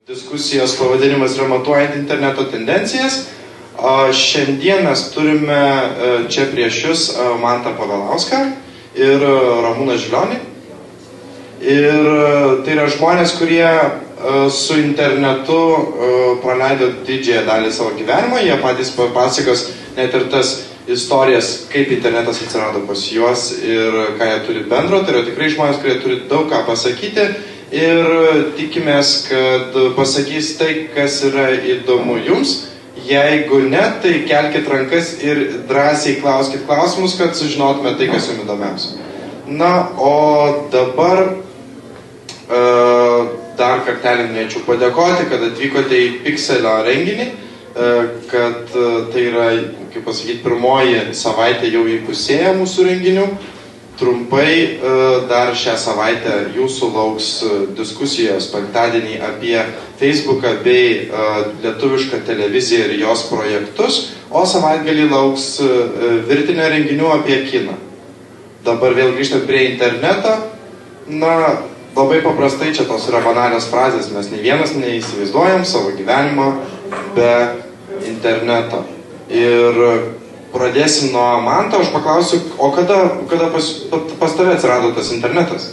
Diskusijos pavadinimas yra matuojant interneto tendencijas. Šiandien mes turime čia prieš jūs Mantą Pavelauską ir Ramūną Žilionį. Ir tai yra žmonės, kurie su internetu praleido didžiąją dalį savo gyvenimo. Jie patys papasakos net ir tas istorijas, kaip internetas atsirado pas juos ir ką jie turi bendro. Tai yra tikrai žmonės, kurie turi daug ką pasakyti. Ir tikimės, kad pasakys tai, kas yra įdomu jums. Jeigu ne, tai kelkit rankas ir drąsiai klauskit klausimus, kad sužinotume tai, kas jums įdomiausia. Na, o dabar dar kartelį norėčiau padėkoti, kad atvykote į Pixelio renginį, kad tai yra, kaip pasakyti, pirmoji savaitė jau įpusėję mūsų renginių. Trumpai dar šią savaitę jūsų lauks diskusijos penktadienį apie Facebooką bei lietuvišką televiziją ir jos projektus, o savaitgalį lauks virtinė renginių apie kiną. Dabar vėl grįžtant prie interneto. Na, labai paprastai čia tos yra banalios frazės, mes nei vienas neįsivaizduojam savo gyvenimą be interneto. Ir pradėsim nuo Manto, aš paklausiu, o kada pas tave atsirado tas internetas?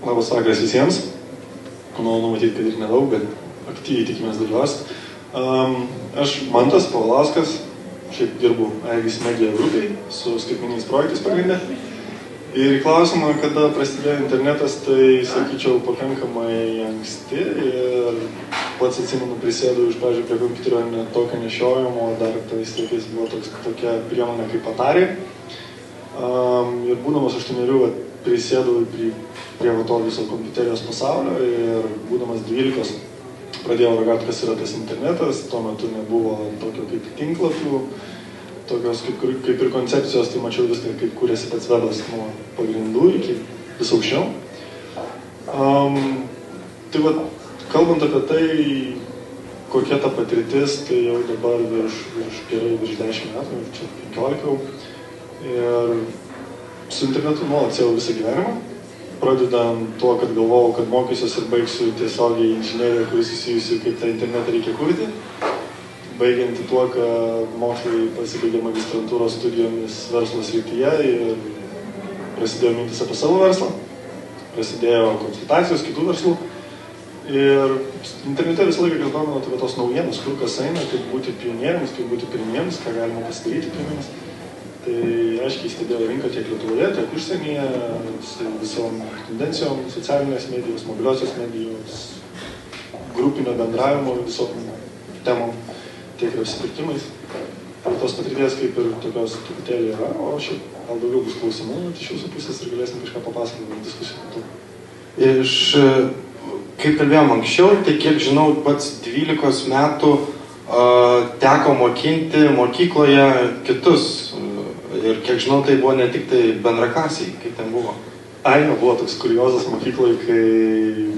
Labas vakaras visiems. Malonu matyti, kad ir nedaug, bet aktyviai tikimės dalyvaus. Aš Mantas Pavelauskas, šiaip dirbu Aegis Media grupiai su skaitmeniniais projektais pagrinde. Ir į klausimą, kada prasidėjo internetas, tai sakyčiau pakankamai anksti ir pats atsimenu prisėdau iš pradžių prie kompiuterio ne tokio nešiojimo, dar tais laikais buvo tokia priemonė kaip Atari. Ir būdamas 8 prisėdau prie to viso kompiuterijos pasaulio ir būdamas 12 pradėjau ragauti, kas yra tas internetas. Tuo metu nebuvo tokio kaip tinklapių, tokios kaip ir koncepcijos, tai mačiau viską, kaip kūrėsi pats webas nuo pagrindų iki vis aukščiau. Tai va, kalbant apie tai, kokia ta patirtis, tai jau dabar virš 10 metų, čia 15. Ir su internetu nuolat sėjau visą gyvenimą. Pradedant tuo, kad galvojau, kad mokysiuos ir baigsiu tiesiogiai inžineriją, kuris susijusi, kaip tą internetą reikia kurti. Baigianti tuo, kad mokslai pasibaigė magistrantūros studijomis verslo srityje ir prasidėjo mintis apie savo verslą, prasidėjo konsultacijos kitų verslų ir internete visą laiką kas domino apie tos naujienos, kur kas eina, kaip būti pionieriams, kaip būti pirmiems, ką galima pasidaryti pirmiems. Tai aiškiai stebėjau rinką tiek Lietuvoje, tiek užsienyje, su visom tendencijom, socialinės medijos, mobiliosios medijos, grupinio bendravimo visom temom, tiek ir apsipirkimais. Tai tos patirties kaip ir tokios truputėlį yra, o šiaip gal daugiau bus klausimų iš jūsų pusės ir galėsim kažką papasakoti diskusijų metu. Kaip kalbėjom anksčiau, tai kiek žinau, pats 12 metų teko mokinti mokykloje kitus. Ir kiek žinau, tai buvo ne tik tai bendraklasiai, kaip ten buvo. Buvo toks kuriozas mokykloje, kai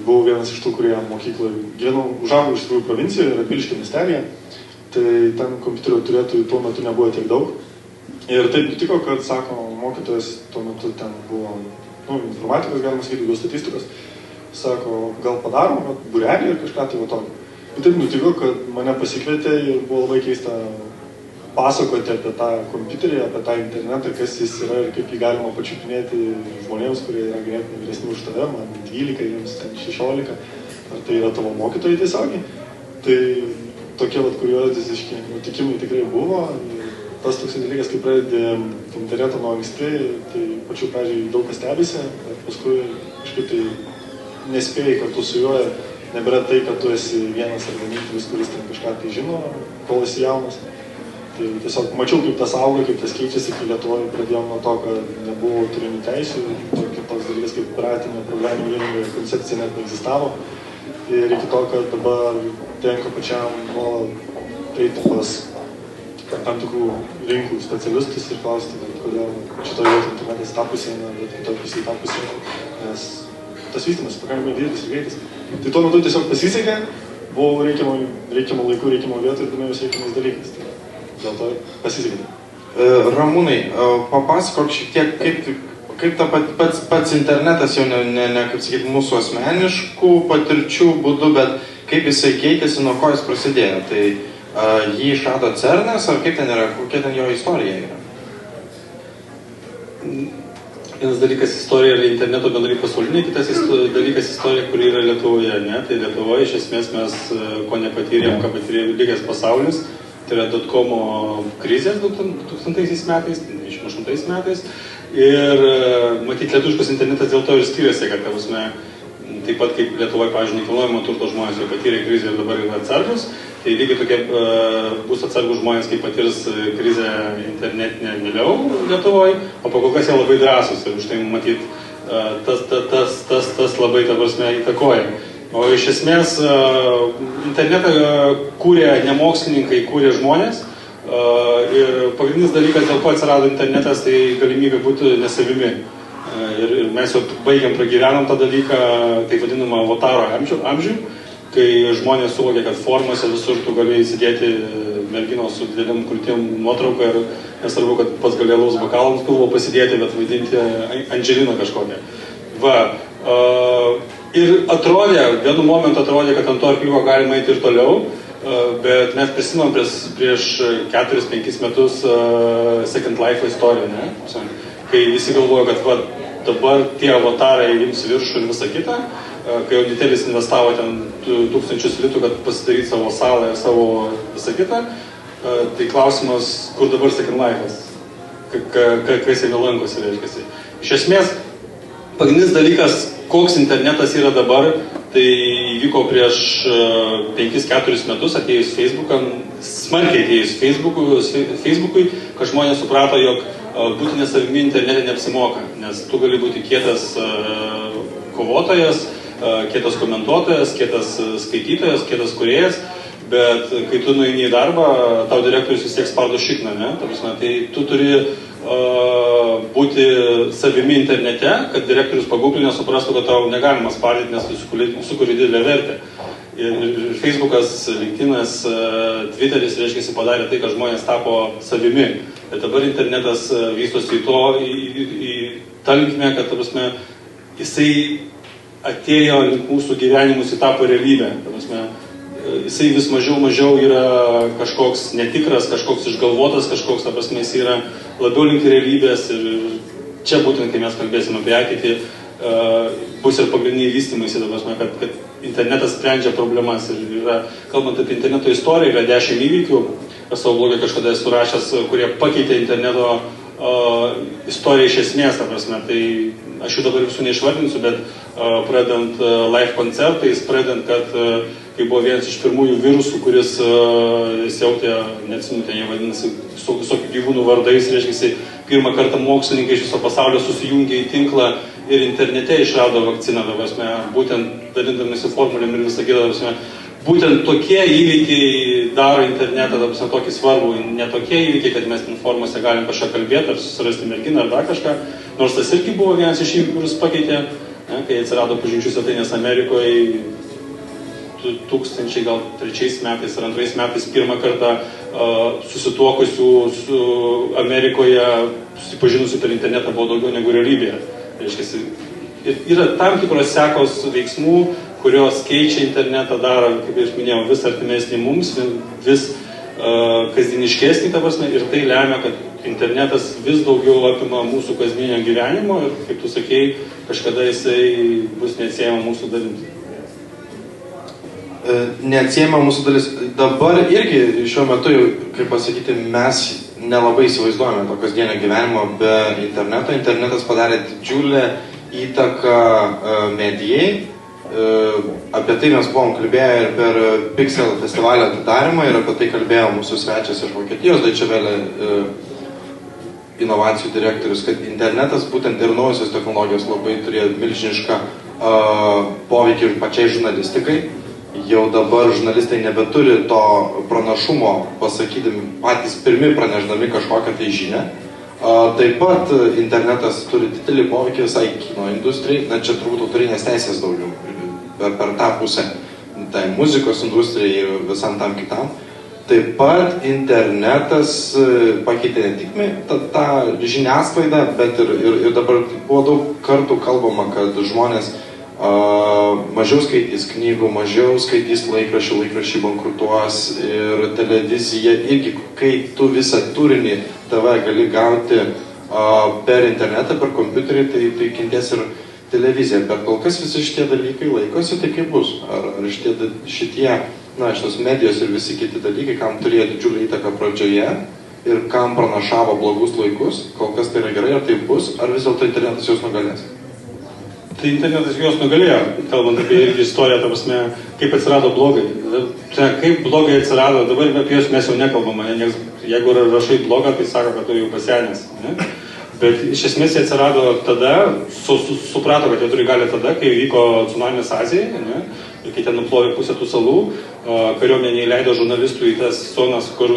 buvau vienas iš tų, kurie mokykloje gyvenau, užaugau iš tikrųjų provincijoje, Radviliškio miestelyje. Tai ten kompiuterio turėtojų tuo metu nebuvo tiek daug. Ir taip nutiko, kad, sako, mokytojas tuo metu ten buvo, informatikos, galima sakyti, daugiau statistikos. Sako, gal padarom būrelį ir kažką tai va tokio. Ir taip nutiko, kad mane pasikvietė ir buvo labai keista pasakoti apie tą kompiuterį, apie tą internetą, kas jis yra ir kaip jį galima pačiupinėti žmonėms, kurie yra ganėtinai vyresni už tave, man 12, jiems ten 16, ar tai yra tavo mokytojai tiesiogiai. Tai tokie kurioziški nutikimai tikrai buvo. Tas toks dalykas, kai pradedi internetą nuo anksti, tai pačiu pradžiai daug kas stebisi, bet paskui kažkaip tai nespėjai kartu su juo ir nebėra tai, kad tu esi vienas ar vienintelis, kuris ten kažką tai žino, kol esi jaunas. Tai tiesiog mačiau, kaip tas auga, kaip tas keičiasi, kai Lietuvoje pradėjom nuo to, kad nebuvo autorinių teisių, toks dalykas kaip piratinė programinė įranga koncepcija net neegzistavo. Ir iki to, kad dabar tenka pačiam nuolat eiti pas tam tikrų rinkų specialistus ir klausti, kodėl šitoje vietoje internetas tą pusę eina, bet to pusė į tą pusę eina, nes tas vystymas pakankamai didelis ir greitas. Tai tuo metu tiesiog pasisekė, buvau reikiamo laiku, reikiamo vietų ir domėjausi reikiamais dalykais. Tai dėl to pasisekė. Ramūnai, papasakok šiek tiek, kaip kaip ta pats internetas jau ne kaip sakyti, mūsų asmeniškų patirčių būdu, bet kaip jisai keitėsi, nuo ko jis prasidėjo. Tai jį išrado CERN'as, ar kaip ten yra, kokia ten jo istorija yra? Vienas dalykas istorija yra interneto bendrai pasaulinė, kitas dalykas istorija, kuri yra Lietuvoje. Ne? Tai Lietuvoje iš esmės mes ko nepatyrėm, ką patyrė likęs pasaulis. Tai yra dotkomo krizės 2000 metais, 2008 metais. Ir matyti, lietuviškas internetas dėl to ir skiriasi, kad taip pat kaip Lietuvoje, pavyzdžiui, nekilnojamo turto žmonės jau patyrė krizę ir dabar yra atsargus, tai lygiai tokie bus atsargus žmonės, kaip patirs krizę internetinę vėliau Lietuvoje, o po kol kas jie labai drąsus ir už tai matyti tas labai, ta prasme, įtakoja. O iš esmės internetą kūrė ne mokslininkai, kūrė žmonės. Ir pagrindinis dalykas, dėl ko atsirado internetas, tai galimybė būti nesavimi. Ir mes jau baigiam pragyvenom tą dalyką, taip vadinamą avataro amžių, kai žmonės suvokė, kad formose visur tu gali įsidėti merginos su dideliam krūtim nuotrauką ir nesvarbu, kad pats gali alaus bakalą ant pilvo pasidėti, bet vaidinti Andželiną kažkokią. Ir vienu momentu atrodė, kad ant to arkliuko galima eiti ir toliau, bet mes prisimenam prieš 4-5 metus Second Life istoriją, ne? Kai visi galvojo, kad dabar tie avatarai ims viršų ir visą kitą, kai Auditelis investavo ten 1000 litų, kad pasidaryti savo salą ir savo visą kitą, tai klausimas, kur dabar Second Life'as, kas jame lankosi, reiškiasi. Iš esmės, pagrindinis dalykas, koks internetas yra dabar, tai įvyko prieš 5-4 metus atėjus smarkiai atėjus Facebookui, kad žmonės suprato, jog būti nesavimi internete neapsimoka, nes tu gali būti kietas kovotojas, kietas komentuotojas, kietas skaitytojas, kietas kūrėjas, bet kai tu nueini į darbą, tau direktorius vis tiek spardo šikną, ne? Tai tu turi būti savimi internete, kad direktorius pagūglinę suprastų, kad tau negalima spardyti, nes tu sukuri didelę vertę. Ir Facebookas, LinkedInas, Twitteris, reiškia, padarė tai, kad žmonės tapo savimi. Bet dabar internetas vystosi į talkmę, kad, jisai atėjo link mūsų gyvenimus, į tapo realybę. Jisai vis mažiau yra kažkoks netikras, kažkoks išgalvotas, kažkoks, jis yra labiau link realybės. Ir čia būtent, kai mes kalbėsime apie ateitį, bus ir pagrindiniai vystymaisi, kad internetas sprendžia problemas. Ir kalbant apie interneto istoriją, yra 10 įvykių, aš savo blogį kažkada esu rašęs, kurie pakeitė interneto istoriją iš esmės. Tai aš jų dabar visų neišvardinsiu, bet pradedant live koncertais, pradedant, kad kai buvo vienas iš pirmųjų virusų, kuris siautė, neatsimenu, ten jie vadinasi, visokių gyvūnų vardais, reiškia, pirmą kartą mokslininkai iš viso pasaulio susijungė į tinklą ir internete išrado vakciną, būtent dalindamasi formulėm ir visą kitą, būtent tokie įvykiai daro internetą, tokį svarbų, ne tokie įvykiai, kad mes formose galim kažką kalbėti ar susirasti merginą ar dar kažką, nors tas irgi buvo vienas iš įvykių, kuris pakeitė, kai atsirado pažinčių svetainės Amerikoje 2003 metais ar 2002 metais pirmą kartą susituokusių su Amerikoje, susipažinusių per internetą buvo daugiau negu realybėje. Reiškia, yra tam tikros sekos veiksmų, kurios keičia internetą, daro, kaip aš minėjau, vis artimesnį mums, vis kasdieniškesnį, ir tai lemia, kad internetas vis daugiau apima mūsų kasdienio gyvenimo ir, kaip tu sakei, kažkada jisai bus neatsiejama mūsų dalis. Neatsiejama mūsų dalis. Dabar irgi šiuo metu, kaip pasakyti, mes nelabai įsivaizduojame to kasdienio gyvenimo be interneto. Internetas padarė didžiulę įtaką medijai. Apie tai mes buvom kalbėję ir per Pixel festivalio atidarymą ir apie tai kalbėjo mūsų svečias iš Vokietijos, Deutsche Welle inovacijų direktorius, kad internetas, būtent ir naujosios technologijos labai turėjo milžinišką poveikį ir pačiai žurnalistikai. Jau dabar žurnalistai nebeturi to pranašumo, pasakydami patys pirmi pranešdami kažkokią tai žinią. Taip pat internetas turi didelį poveikį visai kino industrijai, na čia turbūt autorinės teisės daugiau per tą pusę, tai muzikos industrijai ir visam tam kitam. Taip pat internetas pakeitė ne tik tą žiniasklaidą, bet ir dabar buvo daug kartų kalbama, kad žmonės mažiau skaitys knygų, mažiau skaitys laikraščiai bankrutuos ir televizija irgi, kai tu visą turinį TV gali gauti per internetą, per kompiuterį, tai kentės ir televizija. Bet kol kas visi šitie dalykai laikosi, tai kaip bus? Ar šitie šitos medijos ir visi kiti dalykai, kam turėjo didžiulį įtaką pradžioje ir kam pranašavo blogus laikus, kol kas tai yra gerai, ar tai bus, ar vis dėlto internetas juos nugalės? Tai internetas juos nugalėjo, kalbant apie istoriją, ta prasme, kaip atsirado blogai. Kaip blogai atsirado, dabar apie juos mes jau nekalbame, nes jeigu rašai blogą, tai sako, kad tu jau pasenęs. Ne? Bet iš esmės jie atsirado tada, suprato, kad jie turi galią tada, kai vyko tsunamis Azijai, ne? Ir kai ten nuplovė pusę tų salų, kariuomenė įleido žurnalistų į tas zonas, kur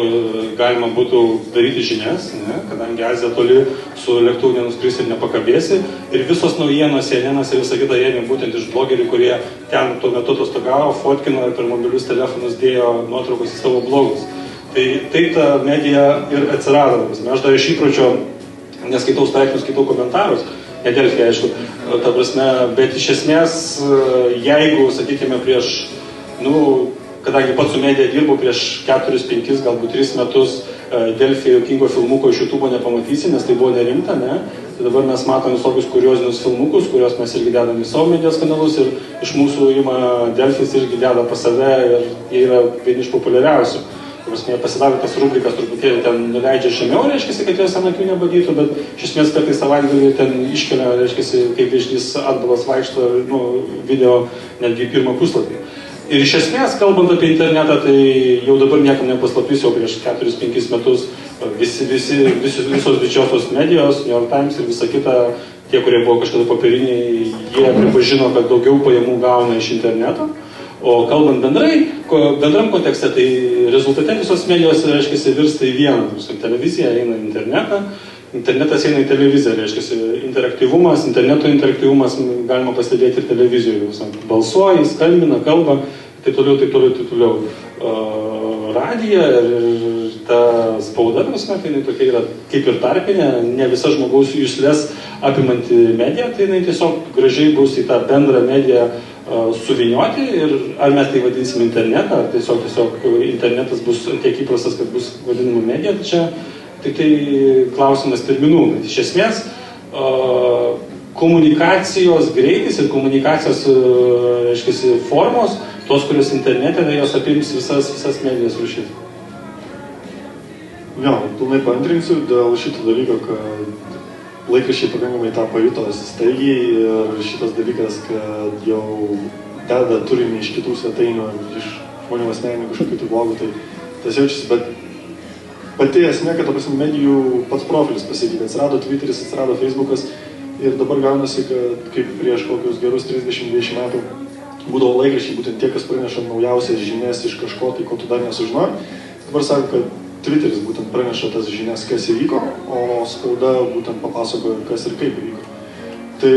galima būtų daryti žinias, ne? Kadangi Azija toli su lėktuvu nenuskris ir nepakabėsi. Ir visos naujienos, CNN ir visą kitą ėmė būtent iš blogerių, kurie ten tuo metu atostogavo, fotkino ir per mobilius telefonus dėjo nuotraukas į savo blogus. Tai taip ta medija ir atsirado. Aš dar iš įpročio neskaitau straipsnius, skaitau komentarus. Nedelfė, aišku, ta prasme, bet iš esmės, jeigu, sakykime, prieš, kadangi pats su medija dirbu prieš 4-5, galbūt 3 metus, Delfė juokingo filmuko iš YouTube nepamatysi, nes tai buvo nerimta, ne? Tai dabar mes matom visokius kuriozinius filmukus, kuriuos mes irgi dedam į savo medijos kanalus ir iš mūsų ima Delfis irgi deda pas save ir jie yra vieni iš populiariausių. Jie pasidavė tas rubrikas truputėlį ten nuleidžia žemiau, reiškia, kad jos ant akių nebadytų, bet iš esmės kartais savaitgalį ten iškelia, reiškia, kaip vėžlys atbalas vaikšto video netgi pirmą puslapį. Ir iš esmės, kalbant apie internetą, tai jau dabar niekam nepaslapys, jau prieš 4-5 metus visos didžiosios medijos, New York Times ir visa kita, tie, kurie buvo kažkada popieriniai, jie pripažino, kad daugiau pajamų gauna iš interneto. O kalbant bendram kontekste, tai rezultate visos medijos, reiškia, virsta į vieną. Televizija eina į internetą, internetas eina į televiziją, reiškia, interaktyvumas, interneto interaktyvumas galima pastebėti ir televizijoje. Balsuoja, skambina, kalba, taip toliau. Radija ir ta spauda, tai tokia yra kaip ir tarpinė, ne visa žmogaus juslės apimanti medija, tai tiesiog gražiai bus į tą bendrą mediją suvinioti ir ar mes tai vadinsime internetą, ar tiesiog internetas bus tiek įprastas, kad bus vadinama medija, tai čia tik tai klausimas terminų. Bet iš esmės komunikacijos greitis ir komunikacijos reiškia, formos, tos, kurios internete, tai jos apims visas medijos rūšis. Jo, pilnai paantrinsiu dėl šito dalyko, kad laikraščiai pakankamai tą pajuto staigiai ir šitas dalykas, kad jau deda turinį iš kitų svetainių, iš žmonių asmeninių kažkokių tai blogų, tai tas jaučiasi, bet pati esmė, kad medijų pats profilis pasikeitė, atsirado Twitteris, atsirado Facebookas ir dabar gaunasi, kad kaip prieš kokius gerus 30-20 metų būdavo laikraščiai, būtent tie, kas praneša naujausias žinias iš kažko, tai ko tu dar nesužinojai, dabar sako, kad Twitteris būtent praneša tas žinias, kas įvyko, o spauda būtent papasakoja, kas ir kaip įvyko. Tai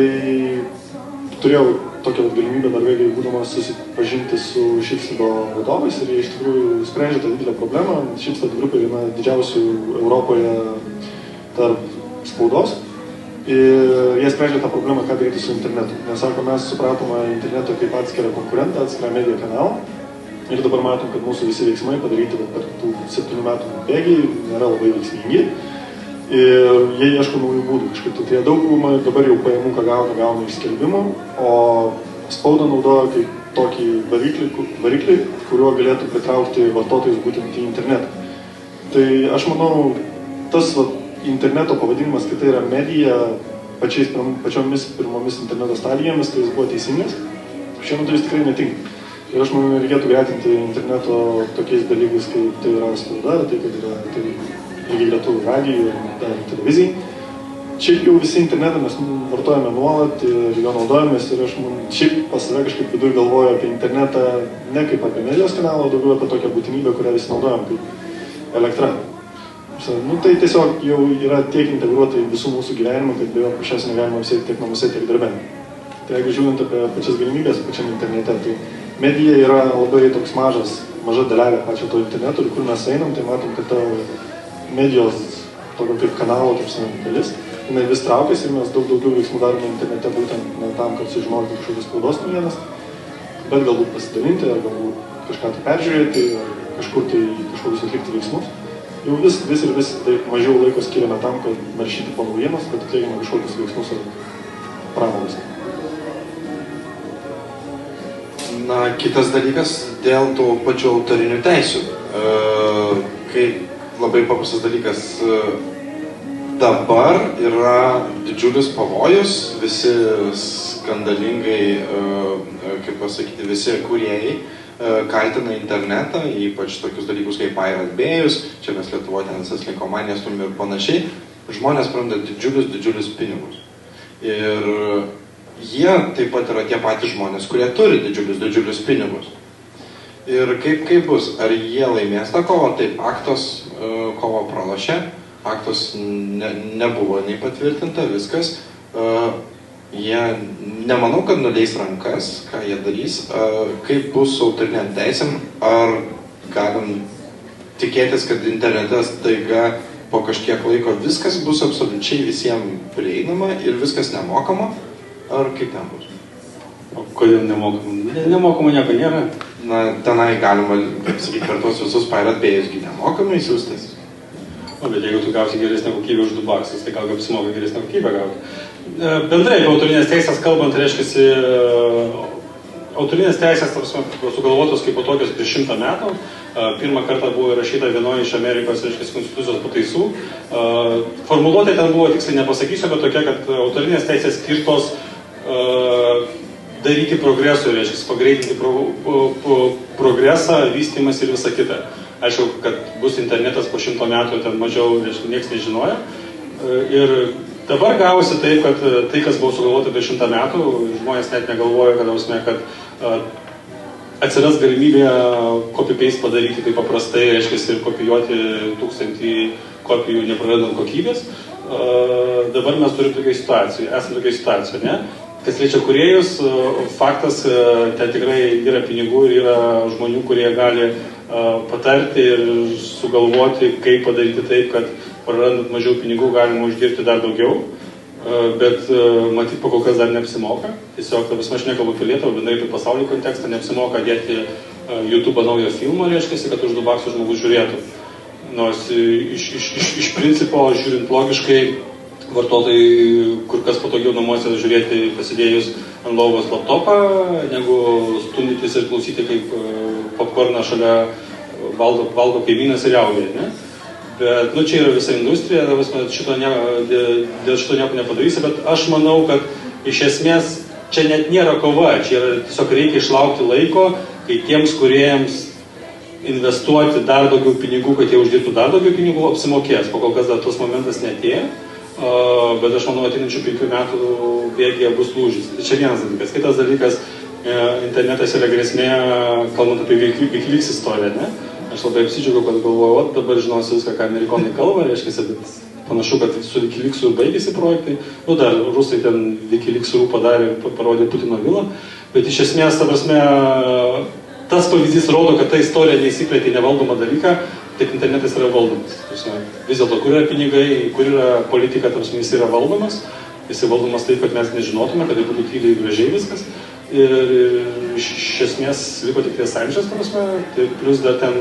turėjau tokią galimybę Norvegijoje būdamas susipažinti su Schibstedo vadovais ir jie iš tikrųjų sprendžia tą didelę problemą. Schibsted grupė yra viena didžiausių Europoje tarp spaudos ir jie sprendžia tą problemą, ką daryti su internetu. Nes sako, mes supratome interneto kaip atskirą konkurentą, atskirą mediją kanalą. Ir dabar matom, kad mūsų visi veiksmai padaryti per tų 7 metų bėgį nėra labai veiksmingi. Ir jie ieško naujų būdų kažkaip. Tai daugumą dabar jau pajamų, ką gauna iš skelbimų, o spauda naudoja kaip tokį variklį, kuriuo galėtų pritraukti vartotojus būtent į internetą. Tai aš manau, tas interneto pavadinimas, kad tai yra medija pačiomis pirmomis interneto stadijomis, tai jis buvo teisingas. Šiuo metu jis tikrai netinka. Ir aš manau, reikėtų gretinti interneto tokiais dalykais, kaip tai yra spauda, tai kad yra irgi lietuvių radijų ir televizijai. Šiaip jau visi internetą mes vartojame nuolat ir jo naudojamės ir aš šiaip pas save kažkaip viduje galvoju apie internetą ne kaip apie medijos kanalą, o daugiau apie tokią būtinybę, kurią visi naudojam kaip elektra. Tai tiesiog jau yra tiek integruota į visų mūsų gyvenimą, kad be jo pašios negalima apsėti tiek namuose, tiek darbe. Tai jeigu žiūrint apie pačias galimybės pačiam internete, tai medija yra labai toks mažas maža dalelė pačio to interneto ir kur mes einam, tai matom, kad ta medijos tokio kaip kanalo, kaip sakant, dalis, jinai vis traukiasi ir mes daug daugiau veiksmų darome internete būtent ne tam, kad sužinoti kažkokios spaudos naujienas, bet galbūt pasidalinti, ar galbūt kažką tai peržiūrėti, ar kažkur tai kažkokius atlikti veiksmus. Jau vis mažiau laiko skiriame tam, kad naršyti po naujienas, kad atliekame kažkokius veiksmus ar pramogas. Na, kitas dalykas dėl tų pačių autorinių teisių. Kaip labai paprastas dalykas, dabar yra didžiulis pavojus, visi skandalingai, kaip pasakyti, visi kūrėjai kaltina internetą, ypač tokius dalykus kaip Pirate Bay'us, čia mes Lietuvoje ten visas linkomanijas turime ir panašiai, žmonės praranda didžiulius pinigus. Ir jie taip pat yra tie patys žmonės, kurie turi didžiulius pinigus. Ir kaip bus? Ar jie laimės tą kovą? Taip, Aktos kovą pralošė, Aktos nebuvo nei patvirtinta, viskas. Jie nemanau, kad nuleis rankas, ką jie darys, kaip bus su autoriniam teisėm, ar galim tikėtis, kad internetas taiga po kažkiek laiko viskas bus absoliučiai visiems prieinama ir viskas nemokama, ar kaip ten bus? O kodėl nemokama? Nemokama nieko nėra. Na, tenai galima, kaip sakyti, per tos visus Pirate Bay'us nemokamai siūstis. O, bet jeigu tu gausi geresnę kokybę už $2, tai gal apsimoka geresnę kokybę gauti. Bendrai, apie autorinės teisės kalbant, reiškiasi, autorinės teisės, sugalvotos kaip tokios prieš 100 metų. Pirmą kartą buvo įrašyta vienoje iš Amerikos, reiškiasi, konstitucijos pataisų. Formuluotė ten buvo, tiksliai nepasakysiu, bet tokia, kad autorinės teisės skirtos daryti progresų, reiškiasi, pagreitinti progresą, vystymas ir visa kita. Aišku, kad bus internetas po 100 metų, ten mažiau, reiškia, niekas nežinojo. Ir dabar gavosi taip, kad tai, kas buvo sugalvota prieš 100 metų, žmonės net negalvoja, kad atsiras galimybė copy-paste padaryti taip paprastai, reiškia, ir kopijuoti 1000 kopijų nepraradant kokybės. Dabar mes turime tokią situaciją, esame tokią situaciją, ne? Kas liečia kūrėjus, faktas, ten tikrai yra pinigų ir yra žmonių, kurie gali patarti ir sugalvoti, kaip padaryti taip, kad prarandant mažiau pinigų galima uždirbti dar daugiau, bet matyt, po kol kas dar neapsimoka. Tiesiog, aš nekalbu apie Lietuvą, bendrai apie pasaulio kontekstą, neapsimoka dėti YouTube'ą naujo filmo, reiškia, kad už $2 žmogus žiūrėtų. Nors iš principo, žiūrint logiškai, vartotojai kur kas patogiau namuose žiūrėti pasidėjus ant lovos laptopą, negu stumdytis ir klausyti, kaip popkorną šalia valgo kaimynas ir jaudė, ne? Bet, čia yra visa industrija, dėl šito nieko nepadarysi, bet aš manau, kad iš esmės čia net nėra kova, čia yra tiesiog reikia išlaukti laiko, kai tiems kūrėjams investuoti dar daugiau pinigų, kad jie uždirbtų dar daugiau pinigų, apsimokės, po kol kas dar tos momentas netėjo. Bet aš manau, ateinančių 5 metų bėgyje bus lūžis. Čia vienas dalykas. Kitas dalykas, internetas yra grėsmė, kalbant apie Wikileaks istoriją, ne? Aš labai apsidžiaugiau, kad galvoju, dabar žinosiu viską, ką amerikonai kalba, reiškia, bet panašu, kad su Wikileaksu baigėsi projektai. Dar rusai ten Wikileaksų padarė ir parodė Putino vilą. Bet iš esmės, ta prasme, tas pavyzdys rodo, kad ta istorija neįsiplėtė į nevaldomą dalyką. Taip internetas yra valdomas. Vis dėlto, kur yra pinigai, kur yra politika, jis yra valdomas. Jis yra valdomas taip, kad mes nežinotume, kad tai būtų tyliai gražiai viskas. Ir iš esmės liko tik Assange'as, tai plus dar ten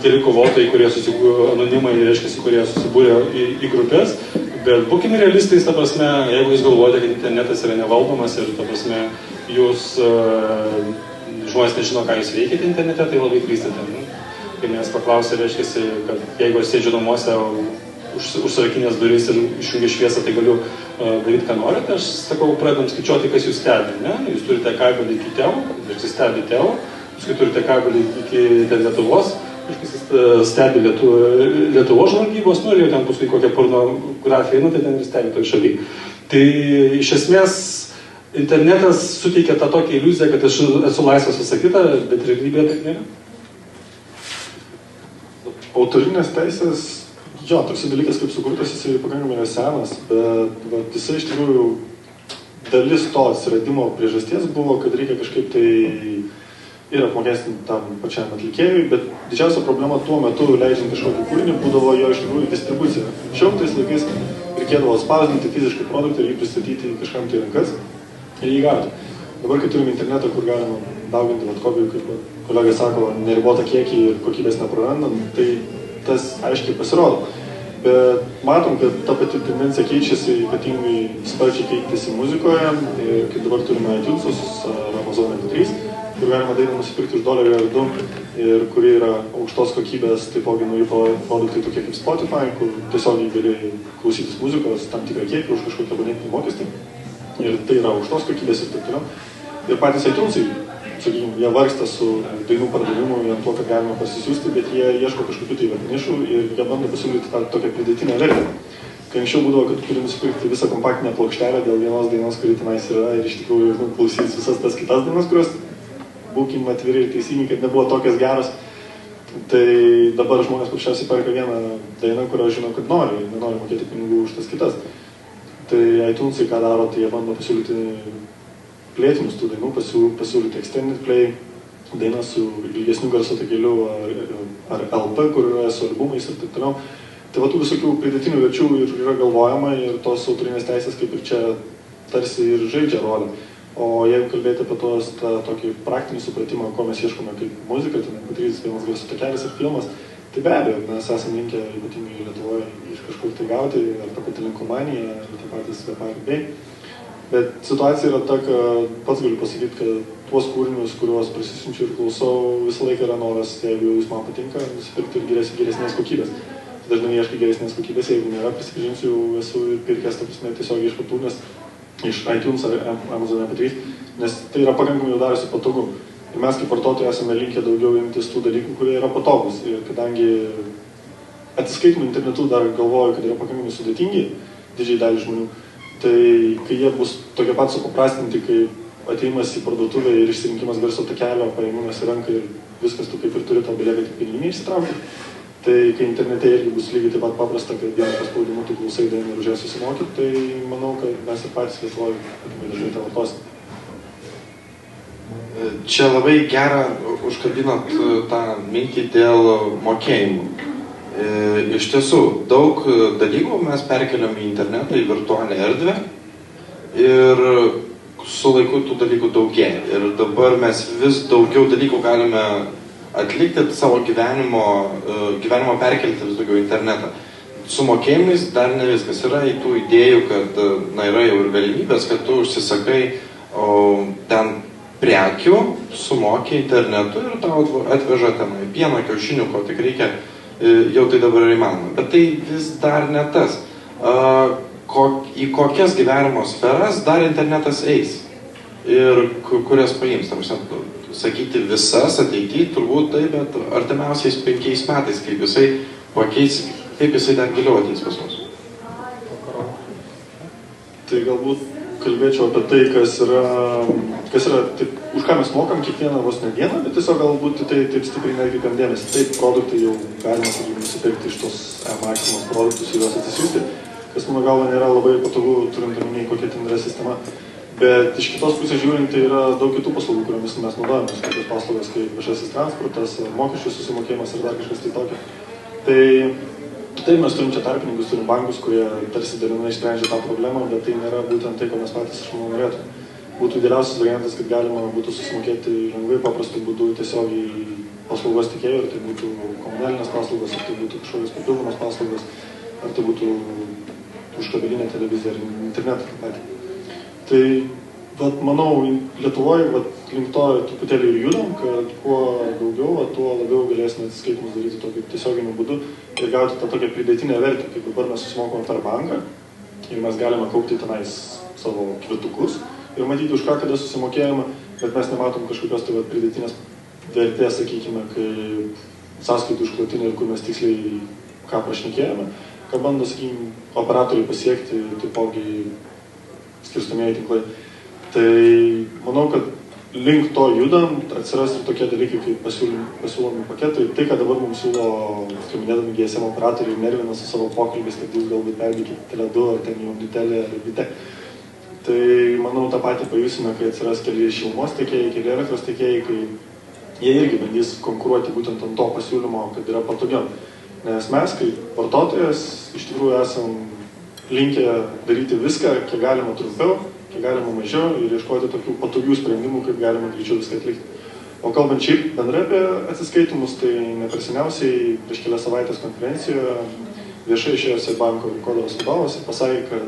keli kovotojai, kurie anonimai, reiškia, kurie susibūrė į grupės. Bet būkime realistais, jeigu jūs galvojate, kad internetas yra nevaldomas ir jūs žmonės nežino, ką jūs veikite internete, tai labai klystate. Kai mes paklausė, reiškia, kad jeigu aš sėdžiu namuose, užsirakinęs duris ir išjungia šviesą, tai galiu daryti, ką norite. Aš sakau, pradedam skaičiuoti, kas jūs stebi. Ne? Jūs turite kabelį iki tėvo, jūs stebi tėvo, jūs turite kabelį iki Lietuvos, stebi Lietuvos žvalgybos, ir jau ten paskui kokią pornografiją, tai ten ir stebi toj šaly. Tai iš esmės internetas suteikia tą tokią iliuziją, kad aš esu laisvas visą kitą, bet realybėje taip nėra. Autorinės teisės, toks dalykas kaip sukurtas, jis pakankamai yra senas, bet jisai iš tikrųjų dalis to atsiradimo priežasties buvo, kad reikia kažkaip tai ir apmokestinti tam pačiam atlikėjui, bet didžiausia problema tuo metu, leidžiant kažkokį kūrinį, būdavo jo iš tikrųjų distribucija. Šiaip tais laikais reikėdavo spausdinti fiziškai produktą ir jį pristatyti kažkam tai rankas ir jį gauti. Dabar, kai turim internetą, kur galima dauginti kopijų, kaip kolega sako, neribotą kiekį ir kokybės neprarandam, tai tas aiškiai pasirodo. Bet matom, kad ta pati tendencija keičiasi, ypatingai sparčiai keitėsi muzikoje, ir kaip dabar turime iTunesus ar Amazon MP3, kur galima dainą nusipirkti už $1 ar $2 ir kuri yra aukštos kokybės, taipogi nauji produktai tokie kaip Spotify, kur tiesiog gali klausytis muzikos tam tikrą kiekį už kažkokią abonetinį mokestį. Ir tai yra aukštos kokybės ir taip toliau. Ir patys iTunesai, sakykime, jie vargsta su dainų pardavimu vien tuo, kad galima pasisiųsti, bet jie ieško kažkokių tai nišų ir jie bando pasiūlyti tą tokią pridėtinę vertę. Kai anksčiau būdavo, kad turi nusipirkti visą kompaktinę plokštelę dėl vienos dainos, kuri tenais yra ir iš tikrųjų klausytis visas tas kitas dainas, kurios, būkim atviri ir teisingi, kad nebuvo tokios geros. Tai dabar žmonės paprasčiausiai perka vieną dainą, kurią žino, kad nenori mokėti pinigų už tas kitas. Tai iTunesai ką daro, tai jie bando pasiūlyti plėtinius tų dainų, pasiūlyti extended play, dainą su ilgesniu garso takeliu ar LP, kur yra su albumais ir taip toliau. Tai va tų visokių pridėtinių verčių ir yra galvojama ir tos autorinės teisės kaip ir čia tarsi ir žaidžia rolę. O jeigu kalbėti apie tokį praktinį supratimą, ko mes ieškome kaip muzika, tai nepatrytis vienas garso takelis ir filmas, tai be abejo, mes esame linkę ypatingai Lietuvoje iš kažkur tai gauti, ar ta pati linkomanija, ar tie patys VPRB. Bet situacija yra ta, kad pats galiu pasakyti, kad tuos kūrinius, kuriuos prisisinčiu ir klausau, visą laiką yra noras, jeigu jūs man patinka, nusipirkti ir geresnės kokybės. Dažnai ieškai geresnės kokybės, jeigu nėra, prisipažinsiu, esu ir pirkęs, ta prasme, tiesiog iš patūnės, iš iTunes ar Amazon MP3, nes tai yra pakankamai jau darosi patogu. Ir mes kaip vartotojai esame linkę daugiau imtis tų dalykų, kurie yra patogus. Ir kadangi atsiskaitimų internetu dar galvoju, kad yra pakankamai sudėtingi didžiai dalį žmonių, tai kai jie bus tokie pat supaprastinti, kaip ateimas į parduotuvę ir išsirinkimas garso takelio, paėmimas į ranką ir viskas tu kaip ir turi, tau belieka tik piniginį išsitraukti. Tai kai internete irgi bus lygiai taip pat paprasta, kad vienu paspaudimu tu klausai dainą ir už ją susimokyti, tai manau, kad mes ir patys Lietuvoje dažnai tą vartosim. Čia labai gerą užkabinot tą mintį dėl mokėjimų. Iš tiesų, daug dalykų mes perkeliam į internetą, į virtualią erdvę ir su laiku tų dalykų daugėja. Ir dabar mes vis daugiau dalykų galime atlikti savo gyvenimo perkelti vis daugiau internetą. Su mokėjimais dar ne viskas. Yra į tų idėjų, kad yra jau ir galimybės, kad tu užsisakai ten prekių, sumokė internetu ir tau atveža tenai pieno, kiaušinių, ko tik reikia. Jau tai dabar yra įmanoma. Bet tai vis dar ne tas. Į kokias gyvenimo sferas dar internetas eis ir kurias paims. Sakyti visas ateityje turbūt tai, bet artimiausiais 5 metais, kaip jisai pakeis, kaip jisai dar giliau ateis pas mus. Tai galbūt kalbėčiau apie tai, kas yra taip, už ką mes mokam kiekvieną vos ne dieną, bet tiesiog galbūt tai taip stipriai nekreipiam dėmesį. Taip, produktai jau galima, sakykime, nusipirkti iš tos e-maksimos produktus ir juos atsisiųsti, kas mano galva nėra labai patogu, turint omeny, kokia ten yra sistema. Bet iš kitos pusės žiūrint, tai yra daug kitų paslaugų, kuriomis mes naudojame, tokios paslaugos kaip viešasis transportas, mokesčių susimokėjimas ir dar kažkas tai tokio. Tai mes turim čia tarpininkus, turim bankus, kurie tarsi dalinai išsprendžia tą problemą, bet tai nėra būtent tai, ko mes patys iš manau norėtume. Būtų idealiausias variantas, kad galima būtų susimokėti lengvai paprastų būdų tiesiog į paslaugos tikėjų, ar tai būtų komunalinės paslaugos, ar tai būtų kažkokios papildomos paslaugos, ar tai būtų už kabelinę televiziją ar internetą. Tai, manau, Lietuvoje link to truputėlį ir judam, kad kuo daugiau, tuo labiau galėsime atsiskaitimus daryti tokiu tiesioginiu būdu ir gauti tą tokią pridėtinę vertę, kaip dabar mes susimokome per banką ir mes galime kaupti tenais savo kvitukus ir matyti, už ką kada susimokėjome, bet mes nematom kažkokios tai pridėtinės vertės, sakykime, kaip sąskaitų užklotinė ir kur mes tiksliai ką prašnekėjome, ką bando, sakykime, operatoriai pasiekti, taipogi skirstomieji tinklai. Tai manau, kad link to judam, atsiras ir tokie dalykai kaip pasiūlomi paketai. Tai, ką dabar mums siūlo, minėdami GSM operatoriai, nervina su savo pokalbis, kad jūs galbūt pervykite Tele2 ar ten jau Ditelė ar Vite. Tai manau, tą patį pajusime, kai atsiras keli šilumos tiekėjai, keli elektros tiekėjai, kai jie irgi bandys konkuruoti būtent ant to pasiūlymo, kad yra patogiau. Nes mes, kaip vartotojas, iš tikrųjų esam linkę daryti viską, kiek galima trumpiau, kiek galima mažiau ir ieškoti tokių patogių sprendimų, kaip galima greičiau viską atlikti. O kalbant šiaip bendrai apie atsiskaitimus, tai neperseniausiai prieš kelias savaitės konferencijoje viešai išėjusi banko rinkodaros vadovas ir pasakė, kad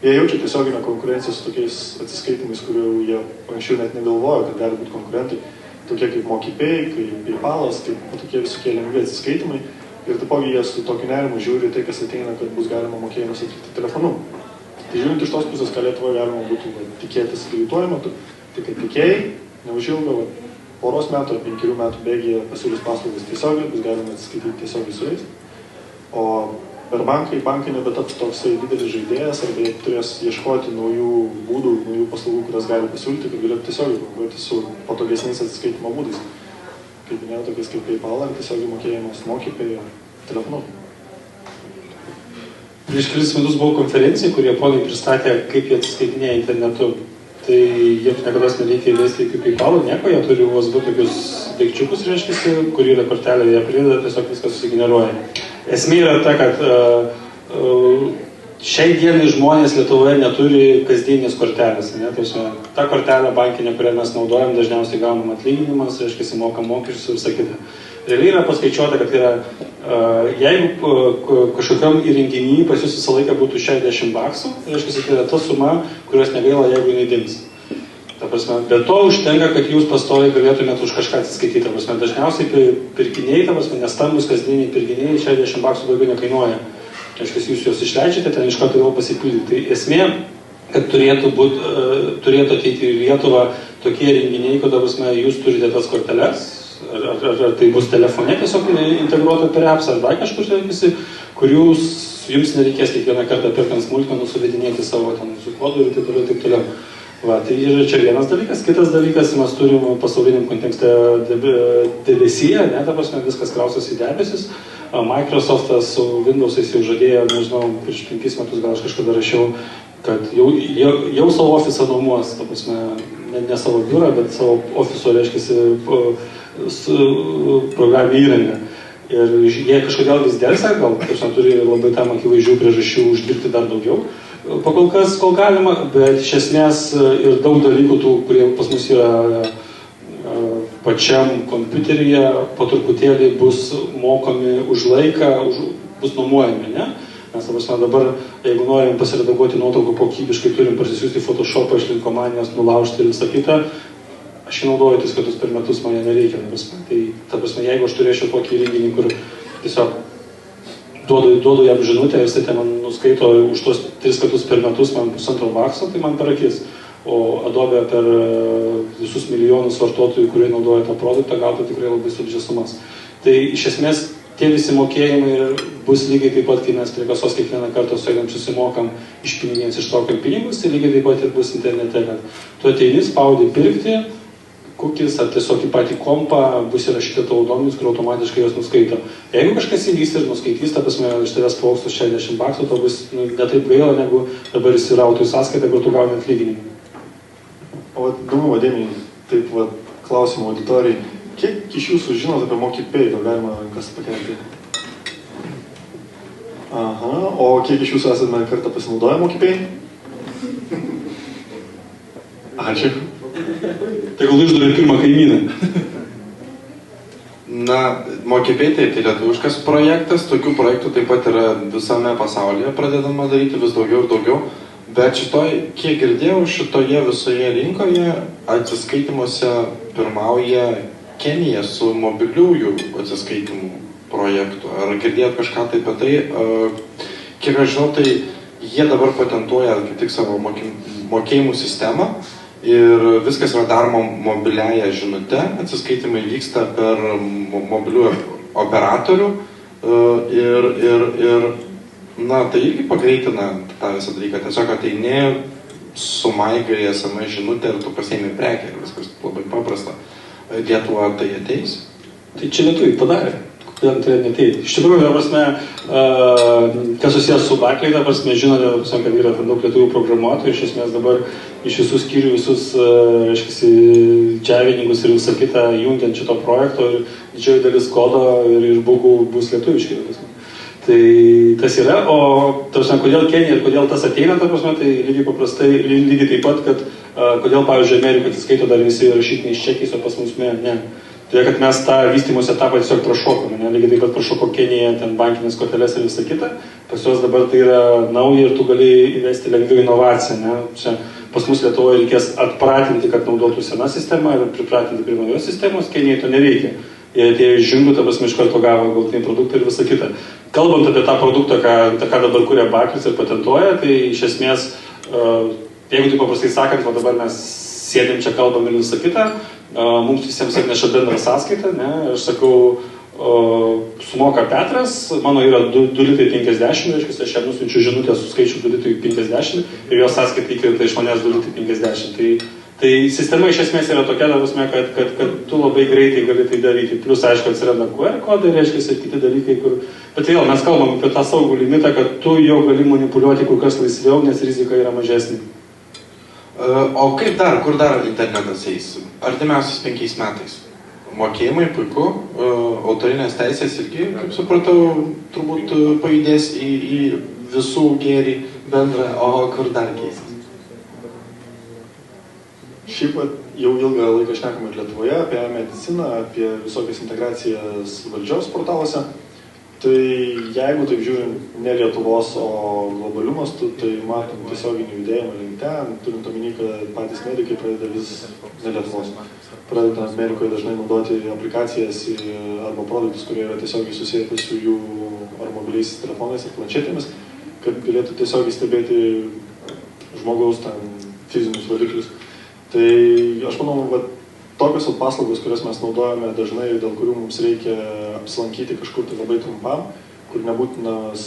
jie jaučia tiesioginę konkurenciją su tokiais atsiskaitimais, kurių jie anksčiau net negalvojo, kad gali būti konkurentai, tokie kaip MokyPay, kaip PayPalas, kaip tokie visokie lengvi atsiskaitimai. Ir taipogi jie su tokiu nerimu žiūri tai, kas ateina, kad bus galima mokėjimus atlikti telefonu. Tai žiūrint iš tos pusės, ką Lietuvoje galima būtų tikėtis greituoju metu, tai kad tikėjai neužilgo poros metų ar 5 metų bėgyje pasiūlys paslaugas tiesiogiai, bus galima atsiskaityti tiesiogiai su jais. O per bankai nebetaps toksai didelis žaidėjas arba jie turės ieškoti naujų būdų, naujų paslaugų, kurias gali pasiūlyti, kad galėtų tiesiogiai konkuruoti su patogesniais atsiskaitimo būdais. Kaip minėjau, tokiais kaip PayPal ar tiesiogiai mokėjimas MokyPay telefonu. Prieš kelis metus buvo konferencija, kur japonai pristatė, kaip jie atsiskaitinėja internetu. Tai jiems niekada nereikia įvesti jokių PayPalų, nieko, jie turi USB tokius daikčiukus, reiškia, kur yra kortelė, jie prideda, tiesiog viskas susigeneruoja. Esmė yra ta, kad šiai dienai žmonės Lietuvoje neturi kasdienės kortelės. Ne? Ta kortelė bankinė, kurią mes naudojam, dažniausiai gaunam atlyginimas, reiškia, mokam mokesčius ir visa kita. Realiai yra paskaičiuota, kad yra, jeigu kažkokiam įrenginyje pas jūs visą laiką būtų 60 baksų, reiškia, tai yra ta suma, kurios negaila, jeigu jinai dings. Ta prasme, bet to užtenka, kad jūs pastoviai galėtumėte už kažką atsiskaityti. Ta prasme, dažniausiai pirkiniai, ta prasme, nestambus kasdieniai pirkiniai 60 baksų daugiau nekainuoja. Reiškia, jūs juos išleidžiate, ten iš karto vėl pasipildyti. Tai esmė, kad turėtų ateiti į Lietuvą tokie renginiai, kad, ta prasme, jūs turite tas korteles, ar tai bus telefone tiesiog integruota per apps, ar dar kažkur visi, kur jums nereikės kiekvieną kartą pirkant smulkmenų suvedinėti savo su kodu ir taip toliau. Va, tai yra čia vienas dalykas. Kitas dalykas, mes turim pasauliniam kontekste debesyje, ne, ta prasme, viskas kraustosi į debesis. Microsoftas su Windows'ais jau žadėjo, nežinau, prieš 5 metus gal aš kažkada rašiau, kad jau savo ofisą nuomos, ta prasme, ne savo biurą, bet savo ofiso, reiškia, programinę įrangą. Ir jie kažkodėl vis dėlsia, gal turi labai tam akivaizdžių priežasčių uždirbti dar daugiau. Pakol kas, kol galima, bet iš esmės ir daug dalykų tų, kurie pas mus yra pačiam kompiuteryje, po truputėlį bus mokomi už laiką, bus nuomojami, ne? Mes dabar, jeigu norim pasiredaguoti nuotraukų kokybiškai, turim parsisiųsti Photoshopą iš linkomanijos, nulaužti ir visą kitą, aš naudoju 3 kartus per metus, man nereikia. Tai, ta prasme, jeigu aš turėčiau tokį įrenginį, kur tiesiog duodu jam žinutę ir jis man nuskaito už tos 3 kartus per metus man $1,5 bakso, tai man per akis. O Adobe per visus milijonus vartotojų, kurie naudoja tą produktą, gautų tikrai labai solidžias sumas. Tai iš esmės tie visi mokėjimai bus lygiai taip pat, kai mes prie kasos kiekvieną kartą suėdam susimokam iš piniginės ištraukiam pinigus, tai lygiai taip pat ir bus internete, kad tu ateini, spaudi pirkti, cookies ar tiesiog į patį kompą bus įrašyti tavo duomenys, kur automatiškai jos nuskaito. Jeigu kažkas įvys ir nuskaitys, ta prasme, iš tavęs plauks už 60 baksų, to bus netaip gaila, negu dabar įsirautų į sąskaitą, kur tu gauni atlyginimą. O įdomu, Vadėmiai, taip klausimų auditorijai, kiek iš jūsų žinot apie MokyPay, gal galima rankas pakelti? Aha, o kiek iš jūsų esame kartą pasinaudoję MokyPay? Ačiū. Tai gal išdavė pirmą kaimyną. Na, MokyPay tai lietuviškas projektas, tokių projektų taip pat yra visame pasaulyje pradedama daryti vis daugiau ir daugiau, bet kiek girdėjau, šitoje visoje rinkoje atsiskaitimuose pirmauja Kenija su mobiliųjų atsiskaitimų projektu. Ar girdėjot kažką tai apie tai? Kiek aš žinau, tai jie dabar patentuoja kaip tik savo mokėjimų sistemą. Ir viskas yra daroma mobiliaja žinute, atsiskaitimai vyksta per mobilių operatorių ir na, tai irgi pagreitina tą visą dalyką. Tiesiog ateini, sumaigai SMS žinutę ir tu pasiėmė prekę ir viskas labai paprasta. Lietuva tai ateis? Tai čia lietuviai padarė. Iš tikrųjų, ta prasme, kas susijęs su Barclay, ta prasme, žinote, kad yra daug lietuvių programuotojų, iš esmės dabar iš visų skyrių, visus, džiavininkus ir visą kitą jungiant šito projekto ir didžioji dalis kodo ir bugų bus lietuviškai. Tai tas yra, o ta prasme, kodėl Kenija ir kodėl tas ateina, ta prasme, tai lygiai taip pat, kad kodėl, pavyzdžiui, Amerika atsiskaito dar visi rašytiniais čekiais, o pas mus ne. Tai kad mes tą vystymosi etapą tiesiog prašokome, lygiai taip pat prašoko Kenija, ten bankinės korteles ir visą kitą, pas juos dabar tai yra nauja ir tu gali įvesti lengviau inovaciją, ne? Čia pas mus Lietuvoje reikės atpratinti, kad naudotų seną sistemą ir pripratinti prie naujos sistemos, Kenijai to nereikia. Jie atėjo iš žingų, ta prasme, iš karto gavo galutinį produktą ir visą kitą. Kalbant apie tą produktą, ką dabar kuria Barclays ir patentuoja, tai iš esmės, jeigu taip paprastai sakant, va dabar mes sėdėm čia, kalbam ir visą kitą, mums visiems atneša bendrą sąskaitą, ne? Aš sakau, sumoka Petras, mano yra 2,50 litai, reiškia, aš jam nusiunčiu žinutę su skaičiu 2,50 litai ir jo sąskaita įkrenta iš manęs 2,50 litai. Tai sistema iš esmės yra tokia, kad tu labai greitai gali tai daryti. Plius, aišku, atsiranda QR kodai, reiškia, ir kiti dalykai, kur... Bet vėl, mes kalbam apie tą saugų limitą, kad tu jau gali manipuliuoti kur kas laisviau, nes rizika yra mažesnė. O kaip dar, kur dar internetas eis? Artimiausiais 5 metais. Mokėjimai puiku, autorinės teisės irgi, kaip supratau, turbūt pajudės į visų gėrį bendrą, o kur dar keisis? Šiaip jau ilgą laiką šnekame ir Lietuvoje apie mediciną, apie visokias integracijas valdžios portaluose. Tai jeigu taip žiūrim ne Lietuvos, o globaliu mastu, tai matom tiesioginį judėjimą link ten, turint omeny, kad patys medikai pradeda vis ne Lietuvos. Pradeda Amerikoje dažnai naudoti aplikacijas arba produktus, kurie yra tiesiogiai susijęti su jų ar mobiliais telefonais ir planšetėmis, kad galėtų tiesiogiai stebėti žmogaus ten fizinius variklius. Tai aš manau, kad tokios paslaugos, kurias mes naudojame dažnai ir dėl kurių mums reikia apsilankyti kažkur tai labai trumpam, kur nebūtinas